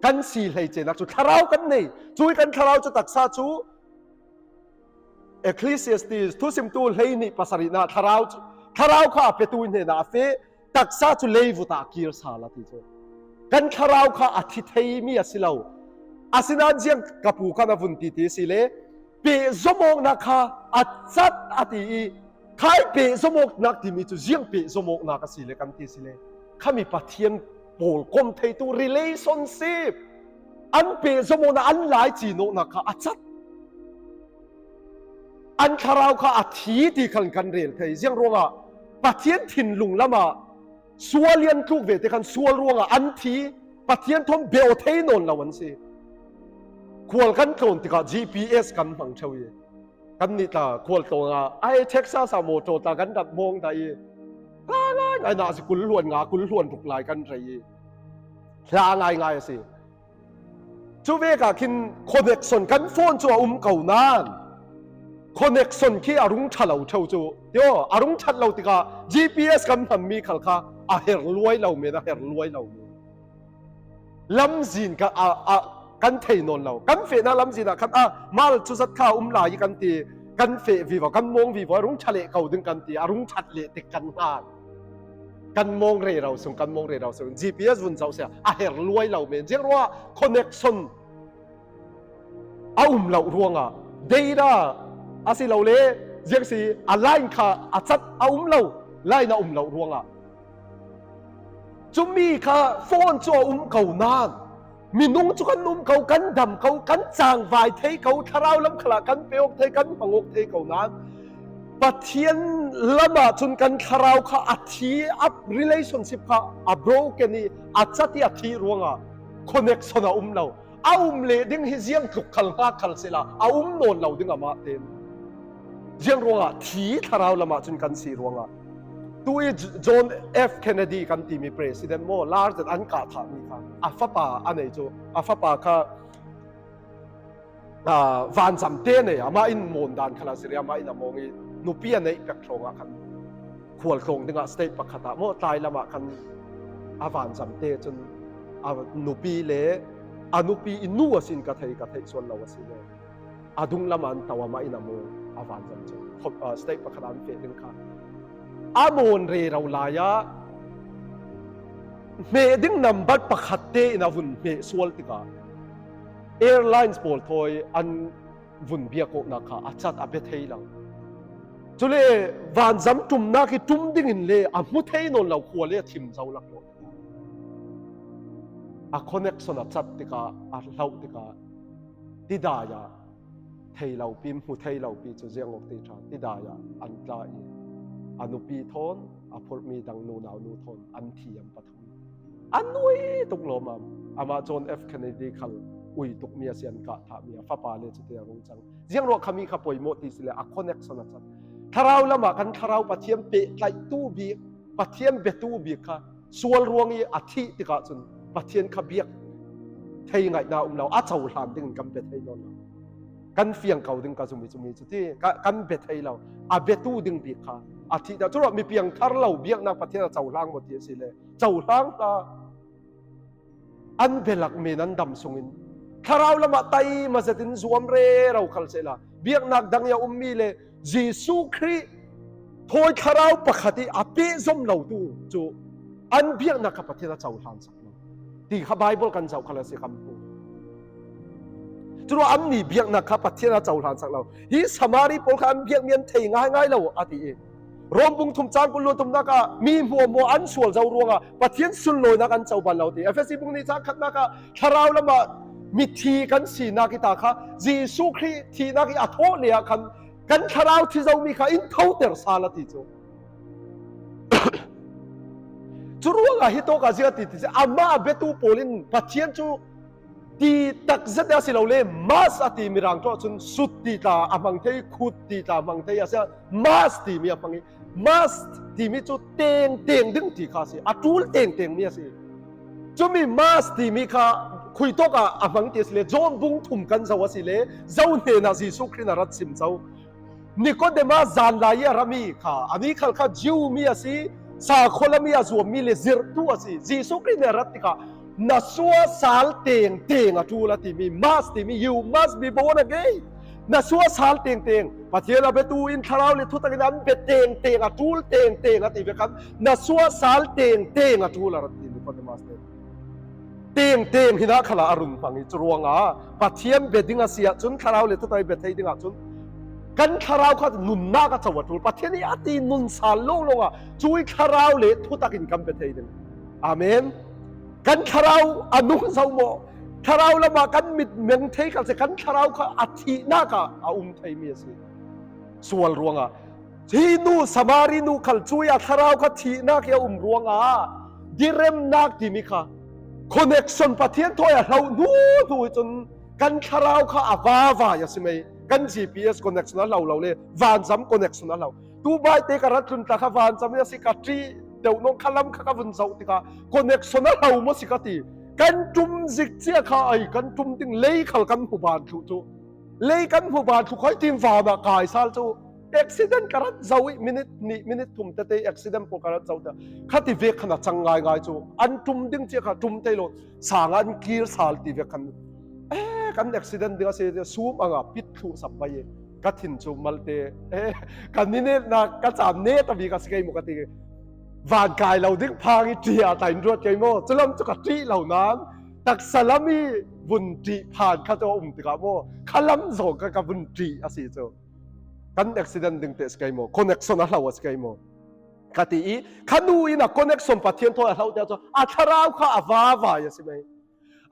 กันสีเลยเจนักจูทาราวกันเนจุยกันทาราวจะตักซาจูเอคลีเซียสติสทุสิมตูเลยนี่ภาษารินาทาราวข้าเปตูนเนนาเฟตักซาจูเลยวุตากีร์ซาลาติโจกันคาราวข้าอธิเทยมีสิเลาอาศินาเจียงกับผู้ข้านาฟุนติติสิเลเปสมองนักข้าอัดจัดอธิใครเปสมองนักที่มีจุเจียงเปสมองนักสิเลกันติสิเลข้ามีปะเทียนโปลกมเทตู relationship อันเปสมองนักอันหลายจีโนนักข้าอัดจัดอันคาราวข้าอธิที่ขันกันเรียนเทยเจียงรู้ว่าป ปะเทียนถิ่นลุงละมาสัวเลียนทุกเวทีกันสัวรวงอันทีปะเทียนทอมเบลเทนนละวันสิควรกันตรงที่กับ GPS กันฟังเฉยกันนี่ตาควรตรงไอ้เท็กซัสโมโตตากันดัดมองได้ง่ายไอ้น่าสิกุลล้วนกุลล้วนทุกหลายกันไรลาง่ายสิจูเวกาคินคอนเนคชั่นกันโฟนจัวเก่านานคอนเนคชั่นที่อารุงชัดเราเช่าจูเดี๋ยวอารุงชัดเราติกา GPS กันทำมีขัลค่ะเฮรวยเราเมื่อเฮรวยเราลำจีนกันเทนนเรากันเฟน่าลำจีนกันมาลจุดสัตว์ข้าลายกันตีกันเฟวิวกันมองวิวอารุงชัดเละเขาดึงกันตีอารุงชัดเละติกันงานกันมองเรเราส่งกันมองเรเราส่ง GPS วุ่นเจ้าเสียเฮรวยเราเมื่อเรียกว่าคอนเนคชั่นเรารวงเดียร์อาศิเราเล่เรียกสิไลน์ค่ะจัดเราไลน์เรารวงจุมีค่ะโฟนจัวเก่านานมีนุ่งจุกันเก่ากันดำเก่ากันจางวายเทเก่าทาราวลำขลากันเปียกเทกันปังอกเทเก่านานปะเทียนละมาจนกันทาราวค่ะอาทิอัพ relationship ค่ะโบรกนี่จัดที่อาทิรวงconnectionเราเลดิ้งฮิเซียงถูกขัลฮักขัลเสลาโนนเราดิ้งมาเต็นเจียงรวงทีทาราวละมาจนกันสีรวงตัวจอห์นเอฟเคนเนดีกันที่มีประธานโมลาร์ดอันกาถามีค่ะฟ้าป่าอันไหนโจฟ้าป่าค่ะวันจำเต้เนี่ยมาอินมอนดันขนาดสิเรียมาอินมองอินุปีอันไหนเป็กทรงกันขวดทรงดิ้งสเตปปักขตาโมตายละมากันวันจำเต้จนนุปีเล่นุปีอินูสินกระเทยส่วนเราสิเลยดุงละมันตัวมาอินมองวันจำเจสเตปปักขตาเป็นดิ้งค่ะโมนเรเราลายะเมดิ้งนำบัตรประคัตเตนวุ่นเมสวลติกาแอร์ไลน์สปอร์ตทอยอันวุ่นเบียกนักอาจัดอาเบเทลังจุเลวันจำจุ่มนักจุ่มดิ้งเลยมุเทนนเราขวเลยทิมเจ้าลักโลคอนเนคชั่นจัดติกาเราติกาติดายาเทเราปีมุเทเราปีจุเจียงอกติชาติดายาอันตรายนุปีทอนพลมีดังนูนาวนูทอนอันที่ยังปฐมนุยตุกโลมมาจอห์นเอฟเคนเนดีขัลตุกเมียเสียนกะถามีฟ้าป่าเลจิเตียรงจังเจียงรอขมีขับป่วยโมติสิเลคอนเนคชั่นจัดทาราวละมากันทาราวปะเทียมเปะไลตู้บีปะเทียมเบตู้บีค่ะส่วนรวงอีอาทิติกาจนปะเทียนขบีกเที่ยงไงนาเราอาเจ้าหลานดึงกันเบทให้นนกันเฟียงเก่าดึงกันจุดที่กันเบทให้เราเบตู้ดึงบีค่ะอาทิตย์จุดมีเพียงทารเราเบียกนักปะเทียนเจ้าหลางหมดที่สิเลเจ้าหลางอันเบลักเมนันดำสุงินทาราวละมาไตมาเสดินสวมเรเราขัลเสลาเบียกนักดังยามีเลเยซูคริสต์ทอยทาราวปะขัดอาเปซอมเราดูจูอันเบียกนักปะเทียนเจ้าหลางสักนั้นที่ข้าไบเบิลกันเจ้าขัลเสคำพูจุดว่าอันนี้เบียกนักปะเทียนเจ้าหลางสักเราฮิสมารีพอลคันเบียกเมียนเทง่ายเราอาทิตย์รวมบุงทุมจานกุลตุมนักมีหัวโมอันสวลเจ้ารวงปะเทียนสุนลอยนักอันเจ้าบันเราตีเอฟเอสซีบุงนี้จากขัดนักทาราวละมามีทีกันสีนักตาค่ะเยซูคริสต์ทีนักอัฐโเลียกันทาราวที่เจ้ามีค่ะอินเท่าเตอร์ซาลติโจจุรวงฮิโตกาเซียติที่อามาเบตูโพลินปะเทียนจูที่ตักเสดสิเราเล่มาสติมิรังก็จนสุดที่ตามังเทยขุดที่ตามังเทยอาเซียมาสติมีอะไรมาสที่มีจุดเต่งดึงที่ข้าสิจูลเต่งมีสิจุมีมาสที่มีข้าคุยตัวกับมังเทยสิเลจอมบุงทุ่มกันสวัสดิเลเจ้าเนี่ยนะสิสุขรินารัตสิมเจ้านิโคเดมาจานลายรามีข้าอันนี้ข้าจิวมีสิสาคนละมีอาจวมีเลเซอร์ตัวสิสิสุขรินารัตติข้านัสวาสาลเต่งจูลที่มีมาสที่มี you must be born againนัสวาสาลเต่งปะเทียนเบตูอินทาราวเลทุตักนั้นเบเต่งจูลเต่งที่เบกันนัสวาสาลเต่งจูลรัตที่มีคนมาสเต่งหินาขลาอรุณฟังอีจรวงปะเทียนเบดิงอาเซียจุนทาราวเลทุตักเบเทดิงจุนกันทาราวเขานุนนาก็จะวัดปะเทียนนี้อาตีนุนสาลลงช่วยทาราวเลทุตักินกันเบเทดิงอาเมนกันทาราวอนุสาวโมทาราวละมากันมิดเมืองเทกันเสกันทาราวเขาอาทิตย์หน้าก็ไทยมีสิส่วนรวง ที่นูสมารีนูขัลจุยทาราวขัทีนักยารวงดิเรมนักที่มีค่ะคอนเนคชั่นปะเทียนถอยเรานูจนกันทาราวข้าอาวาอย่าสิไหมกัน GPS คอนเนคชั่นเราเลยวานซ้ำคอนเนคชั่นเราตูบายเตกรัตุนตะข้าวานซ้ำเนี่ยสิกาตรีเดี๋ยวน้องขลัมข้าวันเสาร์ติกาคอนเนคชั่นเราไม่สิกาตีกันจุ่มจิกเจ้าข้าไอ้กันจุ่มติงเลี้ยขัลกันผู้บานจู่เลี้ยกันผู้บานทุกคนทีมฟ้ามากายซาลจู่accident karat zawi minute tum te accident po karat zawta khati ve khana changai ngai chu an tum ding che kha tum te lo sangan kir sal ti ve khan kan accident dinga se sum anga pit thu sapai ka thin chu malte kan ni ne na ka cham ne ta bi ka sikai mo ka ti van kai lo ding phangi tia ta in rot kai mo chulam chu ka ti lo nan tak salami bun ti phan kha to ti ka mo khalam zo ka bun ti asi chuกันอุบิเหตุดึงเตะสกายโมคอนเนคชั่นเราสกายโมคดีอีขันูอินะคอนเนคชั่นปัจจัยตัวเราเดียวอัฐราวข้าว้าวายสิไหม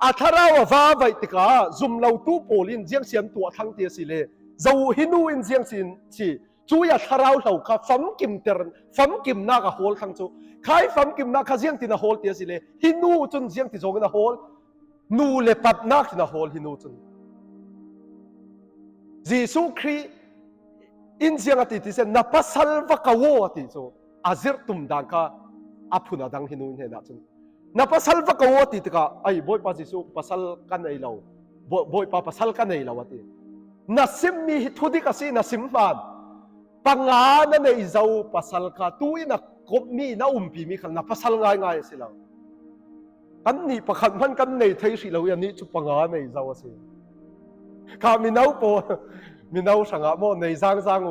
อัฐราวว้าวายติกาซุ่มเราตู้โพลินเจียงเสียนตัวทั้งเดียสิเลยจะหินูอินเจียงสินชีจู่อัฐราวเราข้าฟัมกิมเตอร์ฟัมกิมนักโฮลทั้งจู่ใครฟัมกิมนักข้าเจียงที่น่าโฮลเดียสิเลยหินูจนเจียงที่จงน่าโฮลนูเลปัดนักที่น่าโฮลหินูจนยิสุครีอินเสียงติที่เซนนับภาษาวักวัวติโซอาเซร์ตุมดังค่ะอาพุนาดังหินุนเห็นนะจุนนับภาษาวักวัวติตกะไอ้บอยภาษาสุภาษากันไอ้เราบอยภาษากันไอ้เราตินัสิมมีทุดิกสินัสิมมันปังงานนั่นไอ้เจ้าภาษาค่ะตัวนักกบมีน่าปีมีขันนับภาษาง่ายสิเราอันนี้ประคันมันกันในไทยสิเราอย่างนี้จุปังงานไอ้เจ้าสิข้ามีน้าโปมีน้าสังอาโมในสัง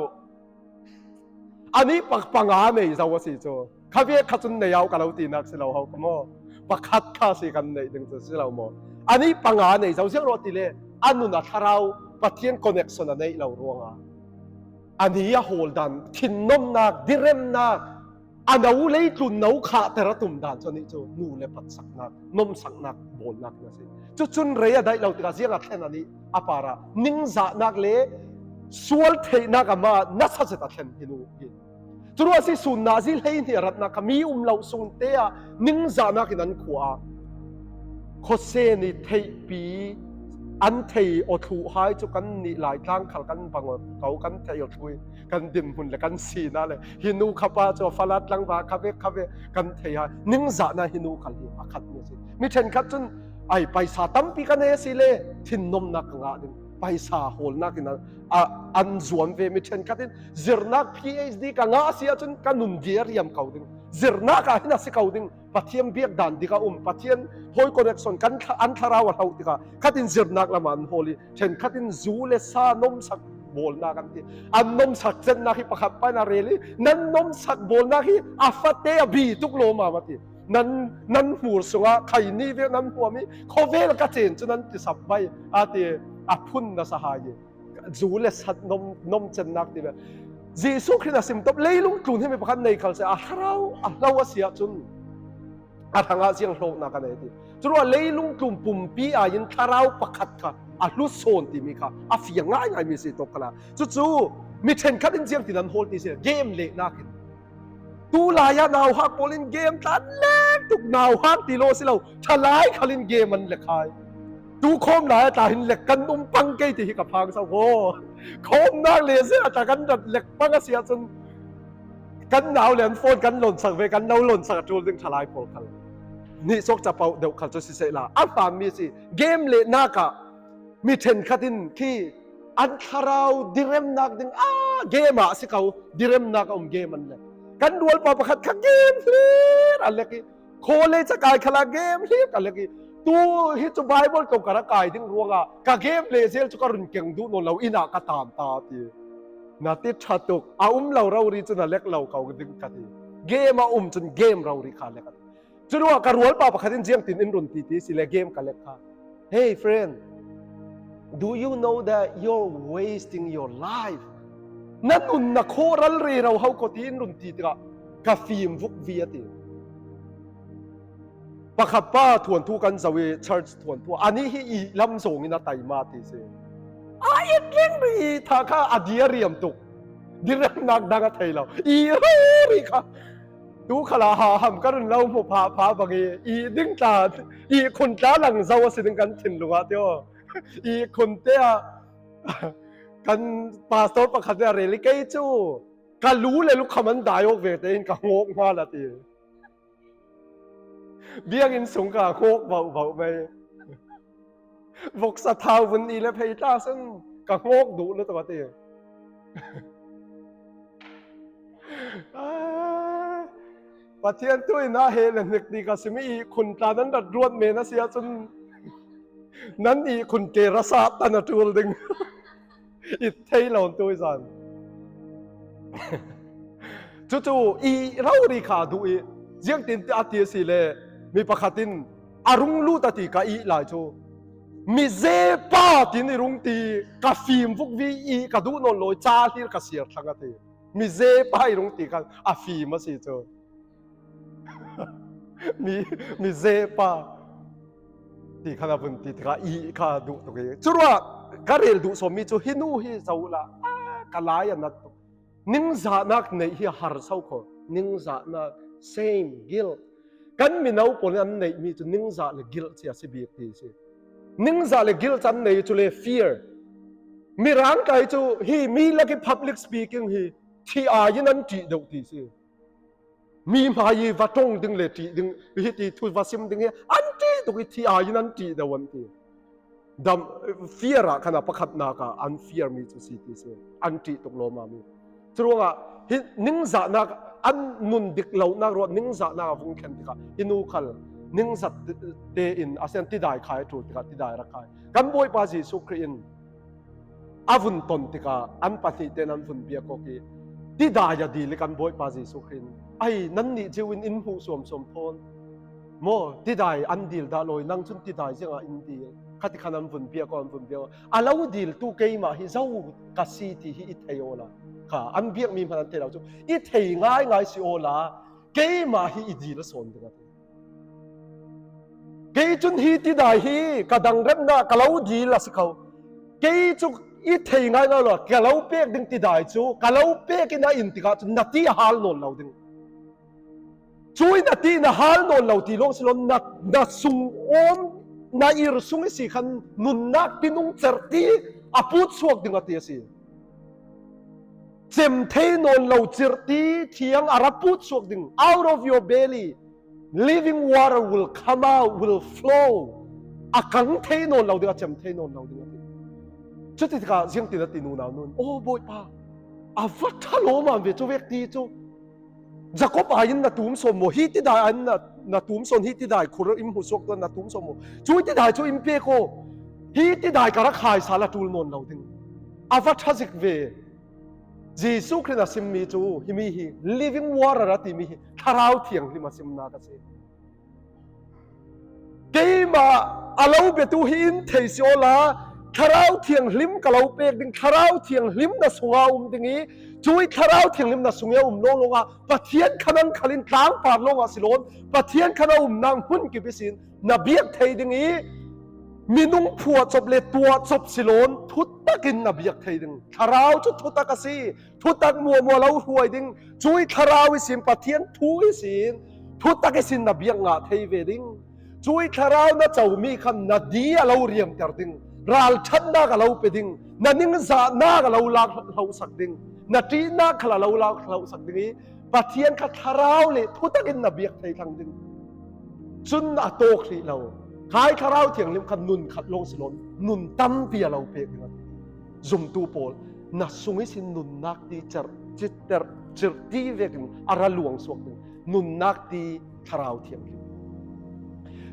อันนี้ปังงานในเจ้าสิโจข้าเวียขัดจนในเอากันเราตีนักสิเราเขาก็โมปักขัดข้าสิกันในดึงสิเราโมอันนี้ปังงานในเจ้าเสียงรถตีเลยอันนู้นนะถ้าเราปะเทียนคอนเนคชั่นในเรารวงอันนี้โฮลดันทินนมนักดิเรมนักอันนู้นเลยตุนนู้ขาแต่ละตุ่มดันจนนี้โจนู่นเลยปัดสักนักนมสักนักโบนนักนะสิจุนเรียได้เราตีกันเสียงอะไรนั่นนี่อาปาระนิ่งจะนักเลยสวลเทนักมานัสจะตัดเห็นหินูกินจุดว่าสิสุนนาซิเลยเนี่ยรัตนักมีเราสุนเตียนิ่งจะนักนั้นขวาโคเซนิเทปีอันเทอทูหายจุกันนี่หลายครั้งขัลกันบังเขากันเทอทุยกันดิมหุ่นและกันสีนั่นเลยหินูขับไปจะฟลัดลังว่าขับกันเทียนิ่งจะนะหินูขัลที่อาคัดเนี่ยสิมิเช่นขัดจนไอไปสาตั้มปีกันเนี่ยสิเลยทินนมนักงาดึงไปสาโหลนักนั้นอันส่วนเวมิเช่นขัดที่เจรนัก PhD กันงาเสียจนกันนุนเดียร์ยำเขาดึงเจรนักอะไรนะสิเขาดึงปัทเทียมเบียกดันดีกับปัทเทียมโฮยคอนเนคชั่นกันอันทาราวเราดีกับขัดที่เจรนักละมันโฮลีเช่นขัดที่จูเลซานมสักโบลนักกันที่อันนมสักเจนนักที่ประคับไปนาเรลีนั้นนมสักโบลนักที่อาฟัตเตอบีทุกโลมามาที่นั้นหัวสงะใครนี่เวียนั้นหัวมีเขาเวลกระเจนจนนั้นที่สับใบอาทิอาพุ่นนะสหายจูเลสัตนมเจนนักที่แบบยิสุคริสต์สิมตบเลยลุงกลุ่นให้ไม่ประคันในเขาเสียเราเสียจนทางอาเซียนโลกนักกันเลยที่จุดว่าเลยลุงกลุ่มปุ่มปียินทาราวประคัดค่ะลุโซนที่มีค่ะเฟียงง่ายมีสิตกกันละจู่มีเทนคัดอินเซียงที่นั้นโฮลที่เสียเกมเล็กนักตูลายะนาวฮักโอลินเกมตันเล็กทุกนาวฮักตีโลสิเราทลายขลินเกมมันเล็กหายตูโคมหลายตาหินเล็กกันปังเกยที่กับพังเสาโง่โคมนักเลเซียแต่กันดัดเล็กปังเสียจนกันหนาวเหรียญโฟนกันหล่นสักเวกันหนาวหล่นสักจูดึงทลายโผล่กันนี่ซกจะเป่าเดี๋ยวเขาจะสิเสละอันตามมีสิเกมเล็กนักอะมีเทนคัดินที่อันคาราวดิเรมนักดึงเกมอะสิเขาดิเรมนักเกมมันเลยกันดวลปะประคัดขัดเกมเล่นอะไรกี้โคเลจะกายขลาเกมเล่นอะไรกี้ตัวฮิตไบเบิลตกกระกายถึงรัวงกะเกมเล่นเซลจุกรุนเก่งดูนนเราอินากตามตาทีนาติชัดตุกเรารีจนเล็กเราเขาดึงกันทีเกมจนเกมเรารีขาเล็กจุดว่ากระรวลปะประคัดเจียงตินอินรุนตีสิเลเกมกันเล็กค่ะ Hey friend do you know that you're wasting your lifeนั่นอุ่นนักโครัลเรีเราเขาก็ตีนรุนตีตระกาฟิมฟุกวีติปะขับป้าทวนทุกันสวีเชิร์ชทวนทัวอันนี้ที่ลำส่งอินาไตมาติเซอินเร่งรีทาข้าอดียเรียมตุก ดิรักนักดังไทยเราอีริค่ะดูขลาหามกันเราพพาบางอีดึงตาอีคนตาหลังเจ้าสิดึงกันถิ่นลุงอ่ะเดียวอีคนเตี้ยกันปาสโตประคัตเรลิกไอจูกันรู้เลยลูกคำมันได้ออกเวทเองกับงกมาละทีเบี้ยกินสูงกับโคกเบาไปบอกสะท้าวันนี้แล้วเพย์ตาซึ่งกับงกดุแล้วตัวทีปะเทียนตุ้ยน่าเฮลนึกดีกับสิมีคุณตานั้นดัดรวดเมนะเสียจนนั้นอีคุณเกรศาสตร์ตันจูลดึงอิทเทลอนตุ้ยสันจู่ๆอีเราดีขาดูอีเจียงตินอาทิตย์สิเลมีประคตินอารุงลู่ตัดตีกับอีหลายจูมีเซป้าตินรุงตีกับฟิล์มฟุกวีอีกับดูนนลอยจ้าที่กับเสียทั้งทีมีเซป้ารุงตีกันอาฟิล์มมาสิจูมีเซป้าที่ขณะพุ่นที่กับอีกับดูตัวเองจู่ว่าการเรียนดูสมิจูฮินูฮิเจ้าละกันหลายนัดนิ่งจานักในที่หาร์เศร้าคนนิ่งจานัก same guilt กันมีน้าปนอันในมีจุนิ่งจาเล guilt เสียสิบีทีสินิ่งจาเล guilt อันในจุเล fear มีร่างกายจุฮีมีลักษณ์ public speaking ฮีที่อายันนั้นจีดทีสิมีมายีวัดตรงดึงเลจีดึงฮีที่ทุวัสิมดึงฮีอันจีตุกิที่อายันนั้นจีดวันทีดำ fear อะขณะประคัตนาคาอัน fear มีจุสิทีสิอันจีตุกโลมามีจรวงอ่ะนิ่งจานักอันนุนดิกเหล่านักรถนิ่งจานักฟุ้งเข็นติกาอินูคัลนิ่งจัดเตอินอาเซียนที่ได้ขายถูกติกาที่ได้รักขายกันบ่อยภาษีสุขรินอาวุนตนติกาอันปฏิเตนันฟุนเบียกอกีที่ได้ยาดีเลยกันบ่อยภาษีสุขรินไอ้นั่นนี่จีวินอินหูสวมสมพรโมที่ได้อันดีลดาลอยนั่งชุนที่ได้เจ้าอินดีลขัดขันอันฟุนเบียกอนฟุนเบียกอาลาวดีลตู้เกย์มาฮิเจ้ากัสซีที่ฮิอิตเอโอละอันเบียกมีพันเทเราจูอีเทง่ายสิโอลาเกย์มาฮีอีดีละสอนดึงกันเกย์จุนฮีที่ได้ฮีกระดังเร็บน่ากะเลาดีละสิเขาเกย์จุอีเทง่ายละกะเลาเปียกดึงที่ได้จูกะเลาเปียกน่าอินติกาจุนัดที่ฮาลนนเราดึงช่วยนัดที่น่าฮาลนนเราที่ลงสิลนนัดสุงอมน่าอิรสุงสิขันนุนนักที่นุ่งเจรตีอพูดสวกดึงกันที่สิเจมเทนนเราจิรตีเทียงอาราพูดสวกดึง out of your belly living water will come out will flow อากังเทนนเราดึงเจมเทนนเราดึงชุดที่ข้าเสียงตีนตีนูนาวนุนโอ้บอยป้าอาวัดฮัลโหลมันเวจูเวกตีจูจะก็ไปยินนัดตุ้มสมโมฮิตที่ได้อันนัดตุ้มสมฮิตที่ได้คุรอิมหุสวกตัวนัดตุ้มสมโมช่วยที่ได้ช่วยอิมเปโกฮิตที่ได้การขายสารตูลนนเราดึงอาวัดฮัจิกเวJesus Christ sim mi chu himi hi living water ati mi hi tharau thiang hi ma sim na ka se keima alau be tu hi in thei siola tharau thiang hlim kalau pek ding tharau thiang hlim na sunga dingi chui tharau thiang hlim na sunga long longa pathian khanan khalin tlang par longa silon pathian khana nang hun ki bisin na biak thei dingiมีนุ่งผัวจบเลยตัวจบสิโลนทุตตะกินนับยักไทยดึงทาราวจุดทุตตะกสีทุตตะมัวเราหวยดึงช่วยทาราววิสินปะเทียนทุยสินทุตตะกสินนับยักงาไทยเวดึงช่วยทาราวน่าเจ้ามีคำนาดีเราเรียมแต่ดึงรัลชันน่ากับเราไปดึงนานิ่งซาน่ากับเราลากเราสักดึงนาทีน่าขละเราลากเราสักดึงปะเทียนขัดทาราวเลยทุตตะกินนับยักไทยทางดึงจุนอาโตคลีเราขายคาราวเถียงลิมขันนุนขัดลงสิลนนุนตั้มเปียเราเปกกันจุ่มตูโปลนัสสุงสินนุนนักดีจัดจิตจิตดีเวกันอาราหลวงสวกนึงนุนนักดีคาราวเถียงลิม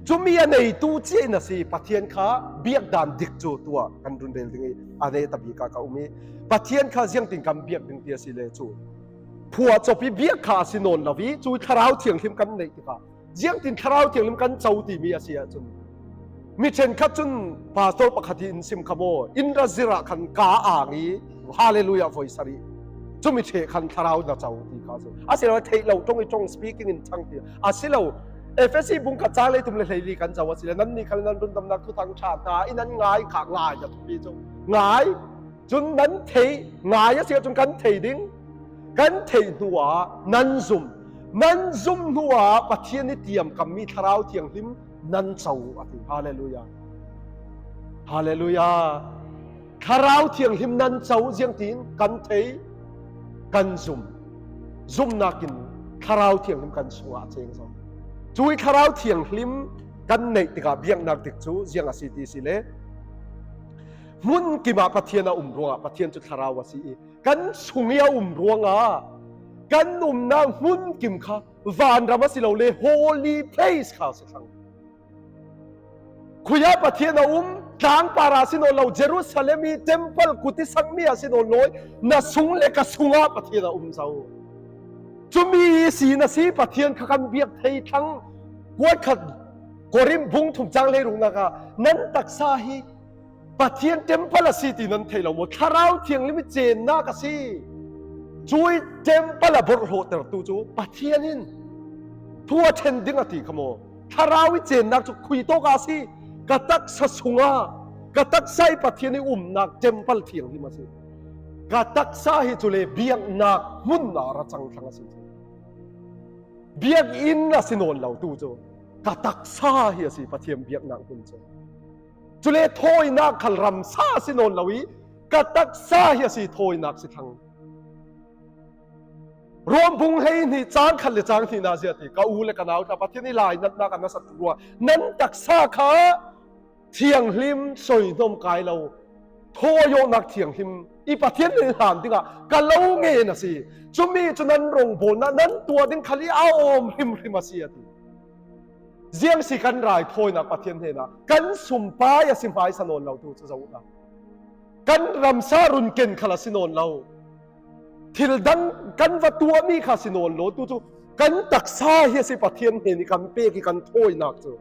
จุมีอันในตู้เจนสิปะเทียนข้าเบียกดานดิกจูตัวกันรุนเร็วดึงอันในตบีกากาอุมีปะเทียนข้าเสียงติงคำเบียกดึงเตียสิเลจูผัวจบเบียกข้าสินนลาวิจูคาราวเถียงลิมกันในติกาเสียงติงคาราวเถียงลิมกันเจ้าตีมีอาเซียจุนมิเช่นขัดจุนพาสโตปะขัดอินซิมขโมอินราซิระขันกาอ่างอีฮาเลลูยาฟอยสารีจุมิเชขันทาราวน่าเจ้าที่ข้าศึกอาศัยเราเทเราต้องไปจง speaking in tongue ที่อาศัยเราFSC บุญกระจายเลยทุ่มเลยลีกันเจ้าว่าสินั้นนี่คันนั้นรุ่นตำนักทุทางชาติอินั้นง่ายขาง่ายอย่าทุบปีจงง่ายจนนั้นเทง่ายเสียจนกันเทดิ้ง กันเทนัวนันซุมนัวปะเทียนนิเตียมกับมีทราวเทียงหิมนันเจ้าอธิฮาเลลูยาฮาเลลูยาทราวเทียงหิมนันเจ้าเจียงตีนกันเทกันซุมนักินทราวเทียงหิมกันสัวเจียงซอจุยทราวเทียงหิมกันในติกาเบียงนักติกจูเจียงอาศิติสิเลมุนกิมาปะเทียนรวงปะเทียนจุทราวสีกันสุงยารวงกันนางมุนกิมค่ะวานรามาสิเราเล holy place ค่ะสิทังคุยาปะเทียนกลางปาราสิโนเราเยรูซาเล็มมีเทมเพิลกุฏิสังมีอาสิโนน้อยน่าสุงเลกสุงาปะเทียนเจ้าจุมีสีน่าสีปะเทียนขันเบียกไทยทั้งกวดขัดกริมบุงถุงจังเลยรุงนักนั้นตักซาฮีปะเทียนเทมเพิลสีตีนั้นไทยเราหมดคาราวเทียงลิมิเจนนักสิจุยเทมเพิลบรโหตระตูจูปะเทียนินทัวเทนดิ้งอติขโมคาราววิเจนนักจุคุยโตกาสิกตักสสุงากตักไซปะเทียนนักเทมเพิลเทียงลิมาสิกตักซาฮิจุเลเบียงนักมุนนาระจังทังสิเบียงอินนะสิโนนเราตูจูกตักซาฮิสิปะเทียมเบียงนักมุนจูจุเลโทยนักขัลรัมซาสิโนนเราวิกตักซาฮิสิโทยนักสิทังรวมบุงให้นี่จางขันเลยจางที่นาเซียติกาอูเลกันเอาแต่ปะเทียนนี่ลายนักกันนักสัตว์รัวนั้นตักซาขาเทียงหิมสวยนมกายเราโทโยนักเทียงหิมอีปะเทียนในหามดิงะกะเล่าเงนะสิจุมีจุนันรงโบนั้นตัวดิ้งขลีเอาอมหิมมาเสียติเจียงสิกันรายโทยนักปะเทียนเทนะกันสุมปายสิมปายสนนเราดูจะเอานะกันรำซารุนเก่นขลาสินนเราทิลดังกันวัตัวมีขาสินนเราดูกันตักซาเฮสิปะเทียนเทนี่กันเปกิกันโทยนักจู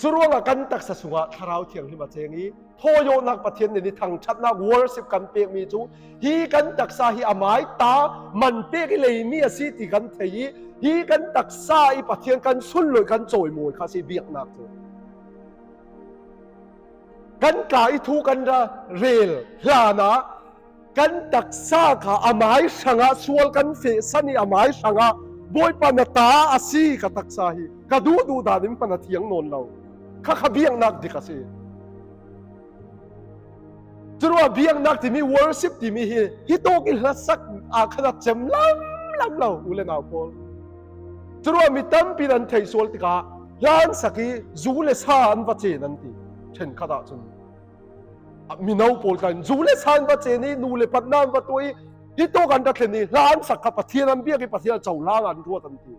จุรวงกันตักสสุงะทาราวเทียงที่มาเจงี้โทโยนักปะเทียนในทางชัดนักวอร์สิบกันเปียมีจูฮีกันตักซาฮีอามายตามันเปียกเลยมีอาศิติกันเทียฮีกันตักซาอีปะเทียนกันสุนเลยกันโจยมวยข้าสิเบียกนักจูกันกายทูกันระเรลลานะกันตักซาข้าอามายสังะสวลกันเฟสันีอามายสังะบอยปานตาอาศีกับตักซาฮีกระดูดานิมปนเทียงนนเราข้าขบียงนักดิคัสิจรวดเบียงนักที่มี worship ที่มีฮิโตกิลสักอาขนาดเจมลำเราอุเลนาพอลจรวดมีตั้มปีนันเทยสวลติกายันสักจูเลสานวัจเจนันติเช่นขนาดจนมีนาพอลกันจูเลสานวัจเจนี่นูเลปัดนามวัตถุฮิโตกันดักนี่ล้านสักกับปะเทียนันเบียกปะเทียนเจ้าล้านรัวทันที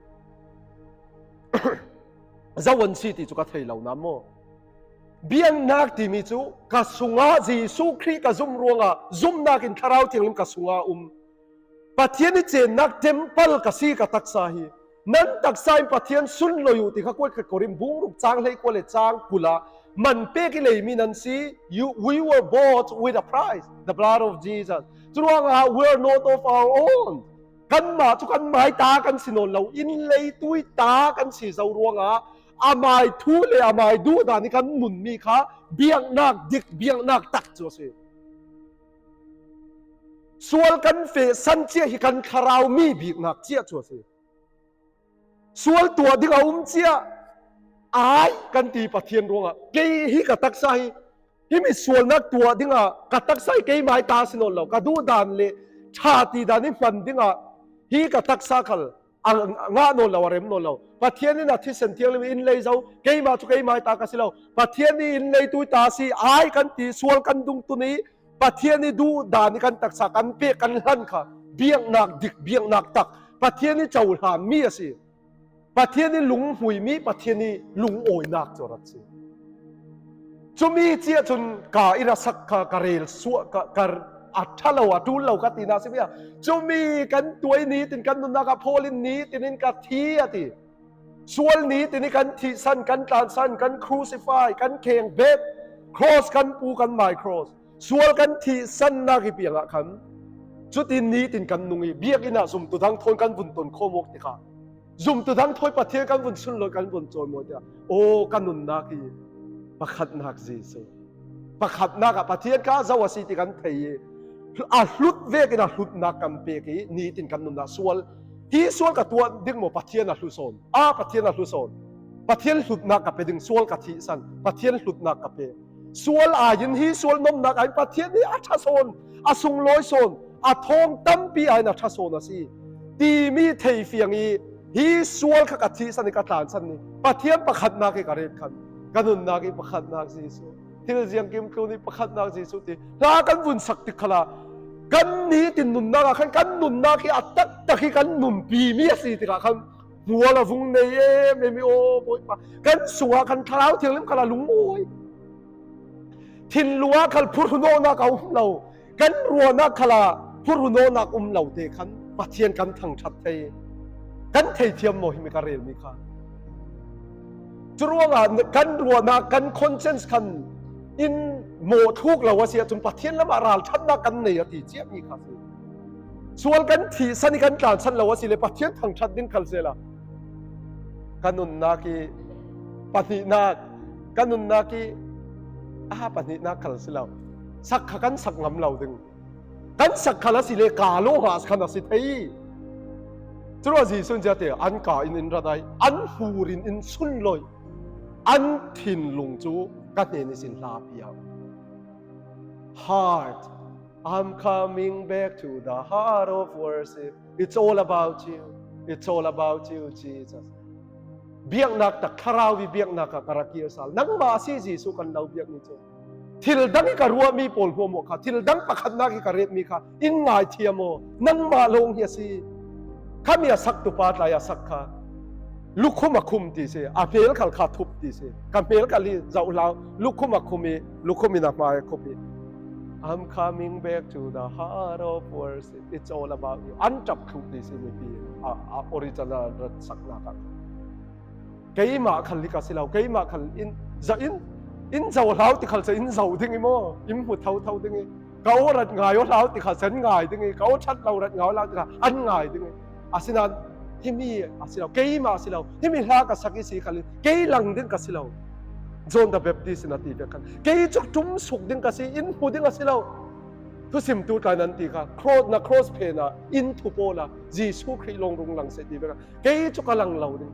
จะวันสิที่จุกเทยเหล่านั้นโมเบียงนักที่มีจูกสุงาจีสุครีกซุมรวงซุมนักินคาราวเทียงลิมกสุงาปะเทียนนี่เจนักเทมเพิลกสีกตักซาฮีนั้นตักซาอิปะเทียนสุนลอยู่ที่ข้ากวดกริมบุงรุกจางเลยกวดเลยจางกุลามันเป๊กเลยมีนันซี we were bought with a price the blood of Jesus จรวงwe are not of our own กันมาทุกกันหมายตากันสินนเราอินเลยตุยตากันสิเจ้ารวงอามายทูเลอามายดูดานี่กันมุนมีค่ะเบียงนักดิกเบียงนักตักจัวสิส่วนกันเฟสันเจียฮิกันคาราวมีบีกนักเจียจัวสิส่วนตัวดิกเอาเจียอายกันตีปะเทียนรวงเกยฮิกตักไซฮิมีส่วนนักตัวดิงกตักไซเกยไม้ตาสินนเรากระดูดานเลชาติดานี่มันดิงฮิกตักซาคัลงาโนเราเร็มโนเราปะเทียนนี่นะที่เซนเทียงเลยอินเลยเจ้าเกยมาทุกเกยมาตากสิเราปะเทียนนี่อินเลยตุยตาสิอายกันตีส่วนกันดุงตัวนี้ปะเทียนนี่ดูดานี่กันตักษากันเปียกันหันค่ะเบียงนักดิกเบียงนักตักปะเทียนนี่เจ้าหามมีสิปะเทียนนี่ลุงหุยมีปะเทียนนี่ลุงโอยนักจรัสสิจุมีเจียจนกาอิราสักกะเรลสัวกะอัฐเราดูเราก็ตีนาสิเมียจะมีกันตัวนี้ตินกันนุนากาโพลินนี้ตินินกันทีติส่วนนี้ตินิกันที่สั้นกันการสั้นกันครูซิฟายกันเข่งเบ็ดครอสกันปูกันไมครอสส่วนกันที่สั้นนักเปียงอะคันจุดนี้ตินกันนุงเบียกินะซุ่มตัวทั้งทนกันบุญตนโคมกติค่ะซุ่มตัวทั้งทอยปะเทียกันบุญสุนลอยกันบุญโจมหมดเนี่ยโอ้กันนุนนักประคัดนักจีสุประคัดนักปะเทียนก้าเจ้าสิติกันเทย หลุดเวกินหลุดนักกันเปกีนี่ตินกันนุนนะส่วนที่ส่วนกับตัวดึงหมดปะเทียนหลุดโซนปะเทียนหลุดโซนปะเทียนหลุดนักกับไปดึงส่วนกับที่สันปะเทียนหลุดนักกับไปส่วนยินที่ส่วนนมนักไอ้ปะเทียนนี่ชัโซนสุงลอยโซนทองตั้มปีไอ้นะชัโซนนะสิตีมีเทียฟียงฮีส่วนกับที่สันกับฐานสันนี่ปะเทียนประคัดนักกับเรื่องกันกันนุนนักประคัดนักสิสุที่เราเรียนเกมครูนี่ประคัดนักสิสุที่ลากันวุ่นสักติขลากันนี้ตินนุนนักกันนุนนักที่ตักตะกี้กันนุนปีมีสิติกันหัวละฟุงเนยไม่มีโอ้โอยปะกันสัวกันคล้าวเทียงเล่มกันละลุงโอยทินลัวกันพูดโนนักเอาเรากันรัวนักขลาพูดโนนักเราเตะกันปะเทียนกันทั้งชัดเทกันเทียมโมหิมิการเรลมิค่ะจรัวกันรัวนักกันคอนเซนส์กันอินโมทุกเราว่าเสียจนปะเทียนละมาราลชัดนักกันเนียที่เจี๊ยบมีค่ะสิส่วนกันที่สันนิกันการสันเราว่าสิเลปะเทียนทั้งชัดดิ้งคัลเซล่ะกันนุนนากีปฏินักกันนุนนากีปฏินักคัลเซล่าสักกันสักงำเราดึงกันสักคัลสิเลกาโลหะสขันสิเทยจรัวจีสุนจะเตะอันกาอินระไดอันฟูรินอินสุนลอยอันทินลุงจูกันเนนิสินลาเปียว Heart I'm coming back to the heart of worship It's all about you It's all about you Jesus เบียงนักตะคาราววิเบียงนักกะระเกียร์สาลนังมาซีจีสุกันเราเบียงนี่จูทิลดังกะรัวมีปอลหัวหมกค่ะทิลดังปะคันนักกะเรบมีค่ะอินง่ายเทียโมนังมาลงเฮียซีข้ามีสักตุปาตลายสักค่ะลูกคุมาคุมตีเสอาเพลขัลขาทุบตีเสกัมเพลกัลีเจ้าลาวลูกคุมาคุมีลูกคุมินักมาคุมี I'm coming back to the heart of worship It's all about you อันจับทุบตีเสมีปีออริจินัลรัสักนักเกี่ยมาขันลิกาสิเราเกี่ยมาขันอินจะอินเจ้าลาวติขัลจะอินเจ้าดึงอีโมอิมหุดเท่าดึงอีเขารัดง่ายว่าลาวติขัลเส้นง่ายดึงอีเขาชัดเรารัดง่ายลาวติขัลอันง่ายดึงอีอาศินันที่มีอาศิเราเกี่ยมาอาศิเราที่มีลากัสักอีสีขันลิเกี่ยหลังดึงกัสิเราจนแต่แบบที่สินาทีเดียวกันเกี่ยจุกจุ่มสุกดึงกัสิอินหุดดึงกัสิเราทุกสิ่งทุกการนั้นตีค่ะโครสนะโครสเพนะอินทุโปละจีสุครีลงรุงหลังเสร็จดีไปกันเกี่ยจุกกำลังเราดึง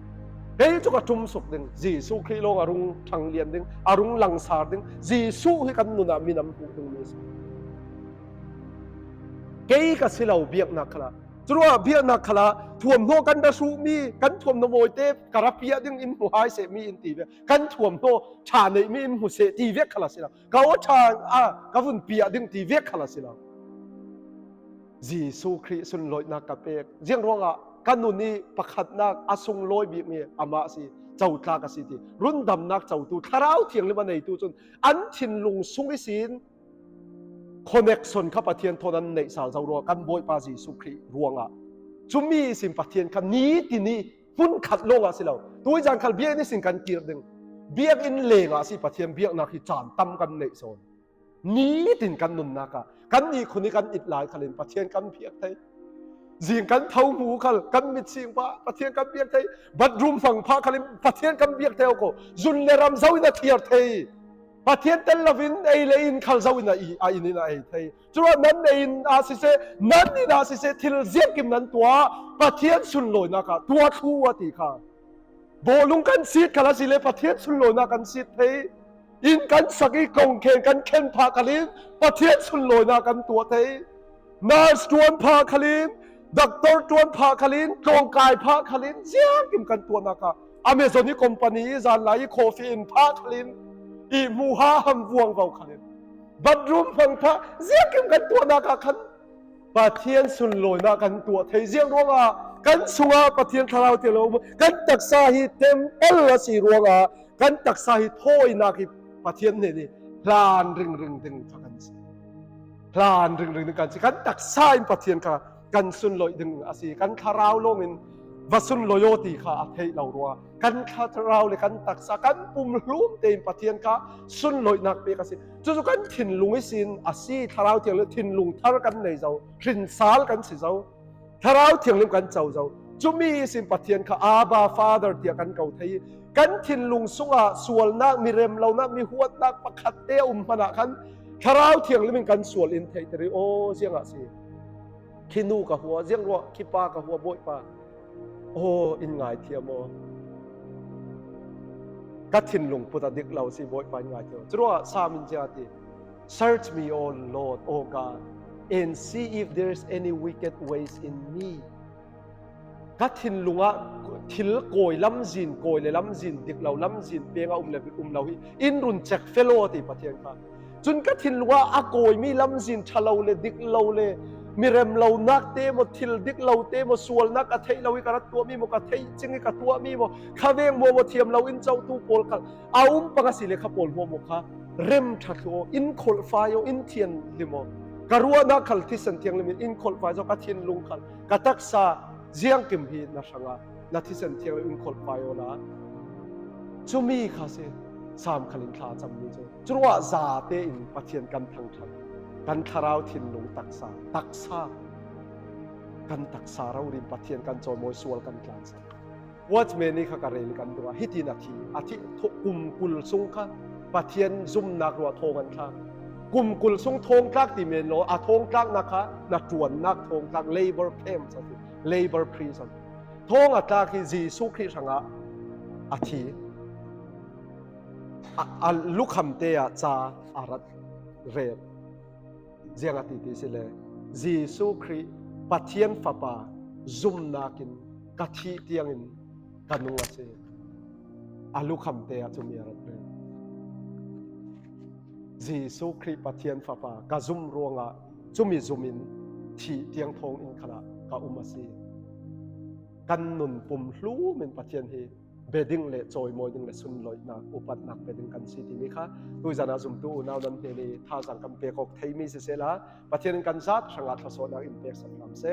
เฮ้ยจุกจุ่มสุกดึงจีสุครีลงอารมณ์ทางเลียนดึงอารมณ์หลังสาดึงจีสุให้กันนุนามีน้ำหูดึงนี้เกี่ยกัสิเราเบียกนักละจรัวเบียกนักละถ่วมโนกันดาสูมีกันถ่วมนโมยเตปกระเปียดึงอินหัวหายเสมีอินตีเวกันถ่วมโนชาในมีอินหัวเสตีเวกขลัสิเราเขาชากวุ่นเปียดึงตีเวกขลัสิเราจีสุครีสุนลอยนักกะเปกเจียงร้องกันนุนีประคัดนักอสุงลอยบีมีอามาสิเจ้าตากสิทีรุ่นดำนักเจ้าตูทาราวเทียงเลยมันในตูจนอันทินลุงสุงอิสินคอนเนคชั่นข้าปะเทียนทนั้นในสาวเจ้ารัวกันบอยปาจีสุครีรวงจุมีสินปะเทียนกันนี้ที่นี่พุ่นขัดลงสิเราตัวจังขัดเบียนี่สินกันเกียร์ดึงเบียอินเลงสิปะเทียนเบียนักที่จานตั้มกันในโซนนี้ตินกันนุนนักกันนี้คนนี้กันอิดหลายขันปะเทียนกันเพียกไทยจิงกันเท้าหมูขันกันมิดสิงปะปะเทียนกันเบียกไทยบัดรุมฝั่งพาขันปะเทียนกันเบียกไทยก็จุนเลรำเจ้าอินาเทียร์ไทยปะเทียนเตลวินไอเลอินขัลเจ้าอินาอินินาไอไทยจุดนั้นไออินอาศิเซนั้นอินอาศิเซทิลเจียกิมนั้นตัวปะเทียนสุนลอยนักตัวทัวตีค่ะโบลุงกันซีดขันสิเลปะเทียนสุนลอยนักกันซีดไทยอินกันสักอีกงเข่งกันเข็นพาขันปะเทียนสุนลอยนักกันตัวไทยนาสตวนพาขันดักตอร์ตวนพาคลินกองกายพาคลินเสียกิมกันตัวนักอเมซอนี่คอมพานีจานไหลโคฟีนพาคลินอีมูฮาฮัมวงเบาคลินบัดรุมพังพาเสียกิมกันตัวนักขันปะเทียนสุนลอยนักกันตัวเทเสียงร้องกันสุงปะเทียนทาราวเทโลกันตักสาหิเต็มเอลสีร้องกันตักสาหิโทยนักปะเทียนนี่พลานรึงดึงกันสิพลานรึงดึงกันสิกันตักสาหิปะเทียนกันสุนลอยดึงอาศัยกันคาราวลงอินวัสุนลอยตีข้าอาเทยเรารัวกันคาราวเลยกันตักสากันปุ่มลุ่มเต็มปะเทียนข้าสุนลอยนักเปกสิจู่ๆกันถิ่นลุงไอซินอาศัยคาราวเทียงเลยถิ่นลุงทารกันในเจ้าถิ่นสาลกันสิเจ้าคาราวเทียงเล่มกันเจ้าจู่มีสินปะเทียนข้าอาบาฟาเดอร์เทียกันเก่าเทยกันถิ่นลุงสุงส่วนนักมีเรมเรานักมีหัวนักประคัดเตอุมพนักกัน ทาราวเทียงลิมิกันสวลอินเทตริโอเสียงอะสิคินูกะหัวเสียงรัวคิปากะหัวบ่อยปาโอ้อินง่ายเทียมอกัดทินลงพุทธดิกเราสิบ่อยปาง่ายเทียจรัวสามินจาติ Search me O Lord O God and see if there's any wicked ways in me กัดทินลุงอะทิลโกยลำจินโกยเลยลำจินดิกเราลำจินเปียงเอาเลยเราอินรุนเช็คเฟโลติปะเทียนค่ะจนกัดทินลุงอะอโกยมีลำจินชะเราเลยดิกเราเลยมีเรมเรานักเตมทิลดิกเราเตมสวลนักกะเทยเราวิกรัตตัวมีมกะเทยจิงกะตัวมีมข้าเวงมัวเทียมเราอินเจ้าตูโปลกันเอาปังสิเลขโปลหัวมค่ะเรมทักโออินคอลไฟโออินเทียนลิโมกะรัวนักขัลที่สันเทียงลิมิอินคอลไฟโอกัดทินลุงขัลกะตักษาเจียงกิมฮีนะสังะนาที่สันเทียงอินคอลไฟโอละจุมีค่ะสิสามขัลินทาจำนี้จ้ะจรัวซาเตอินปะเทียนกันทั้งทันกันทาราวทินลุงตักษากันตักษาเราริมปะเทียนกันจอยมวยสวลกันกลางสักวัดเมนี่ข้ากระเรลกันตัวฮิตินาทีอาทิทุกุมกุลสุงค่ะปะเทียนซุ่มนักรัวโทกันค่ะกุมกุลสุงทงกลักติเมนโลอาทงกลักนะคะนักจวนนักทงกลัก labor camp สักlabor prison ทงอัตราคือจีสุคริสังะอาทิลูกคำเตียจะอารัดเรศเจียงอาทิติสิเลจีสุคริปะเทียนฟ้าป่าซุ่มนักินกะทิเตียงอินกันนุงอาเซลูกคำเตียจะมีอารัดเรศจีสุคริปะเทียนฟ้าป่ากะซุ่มรวงะจุมีซุมินที่เตียงทงอินขณะกะอุมาซีกันนุนปุ่มรู้เป็นปะเทียนเฮเบดิ้งเละจอยมอยดิ้งเละสุนลอยนักอุปัตนักเบดิ้งกันสิที่มีค่ะตุยจานาซุมตูนาวนันเฮลีท่าสังกัมเปกอกไทยมีเสละปะเทียนกันจัดสังกัดทศนักอินเปกสังกัมเส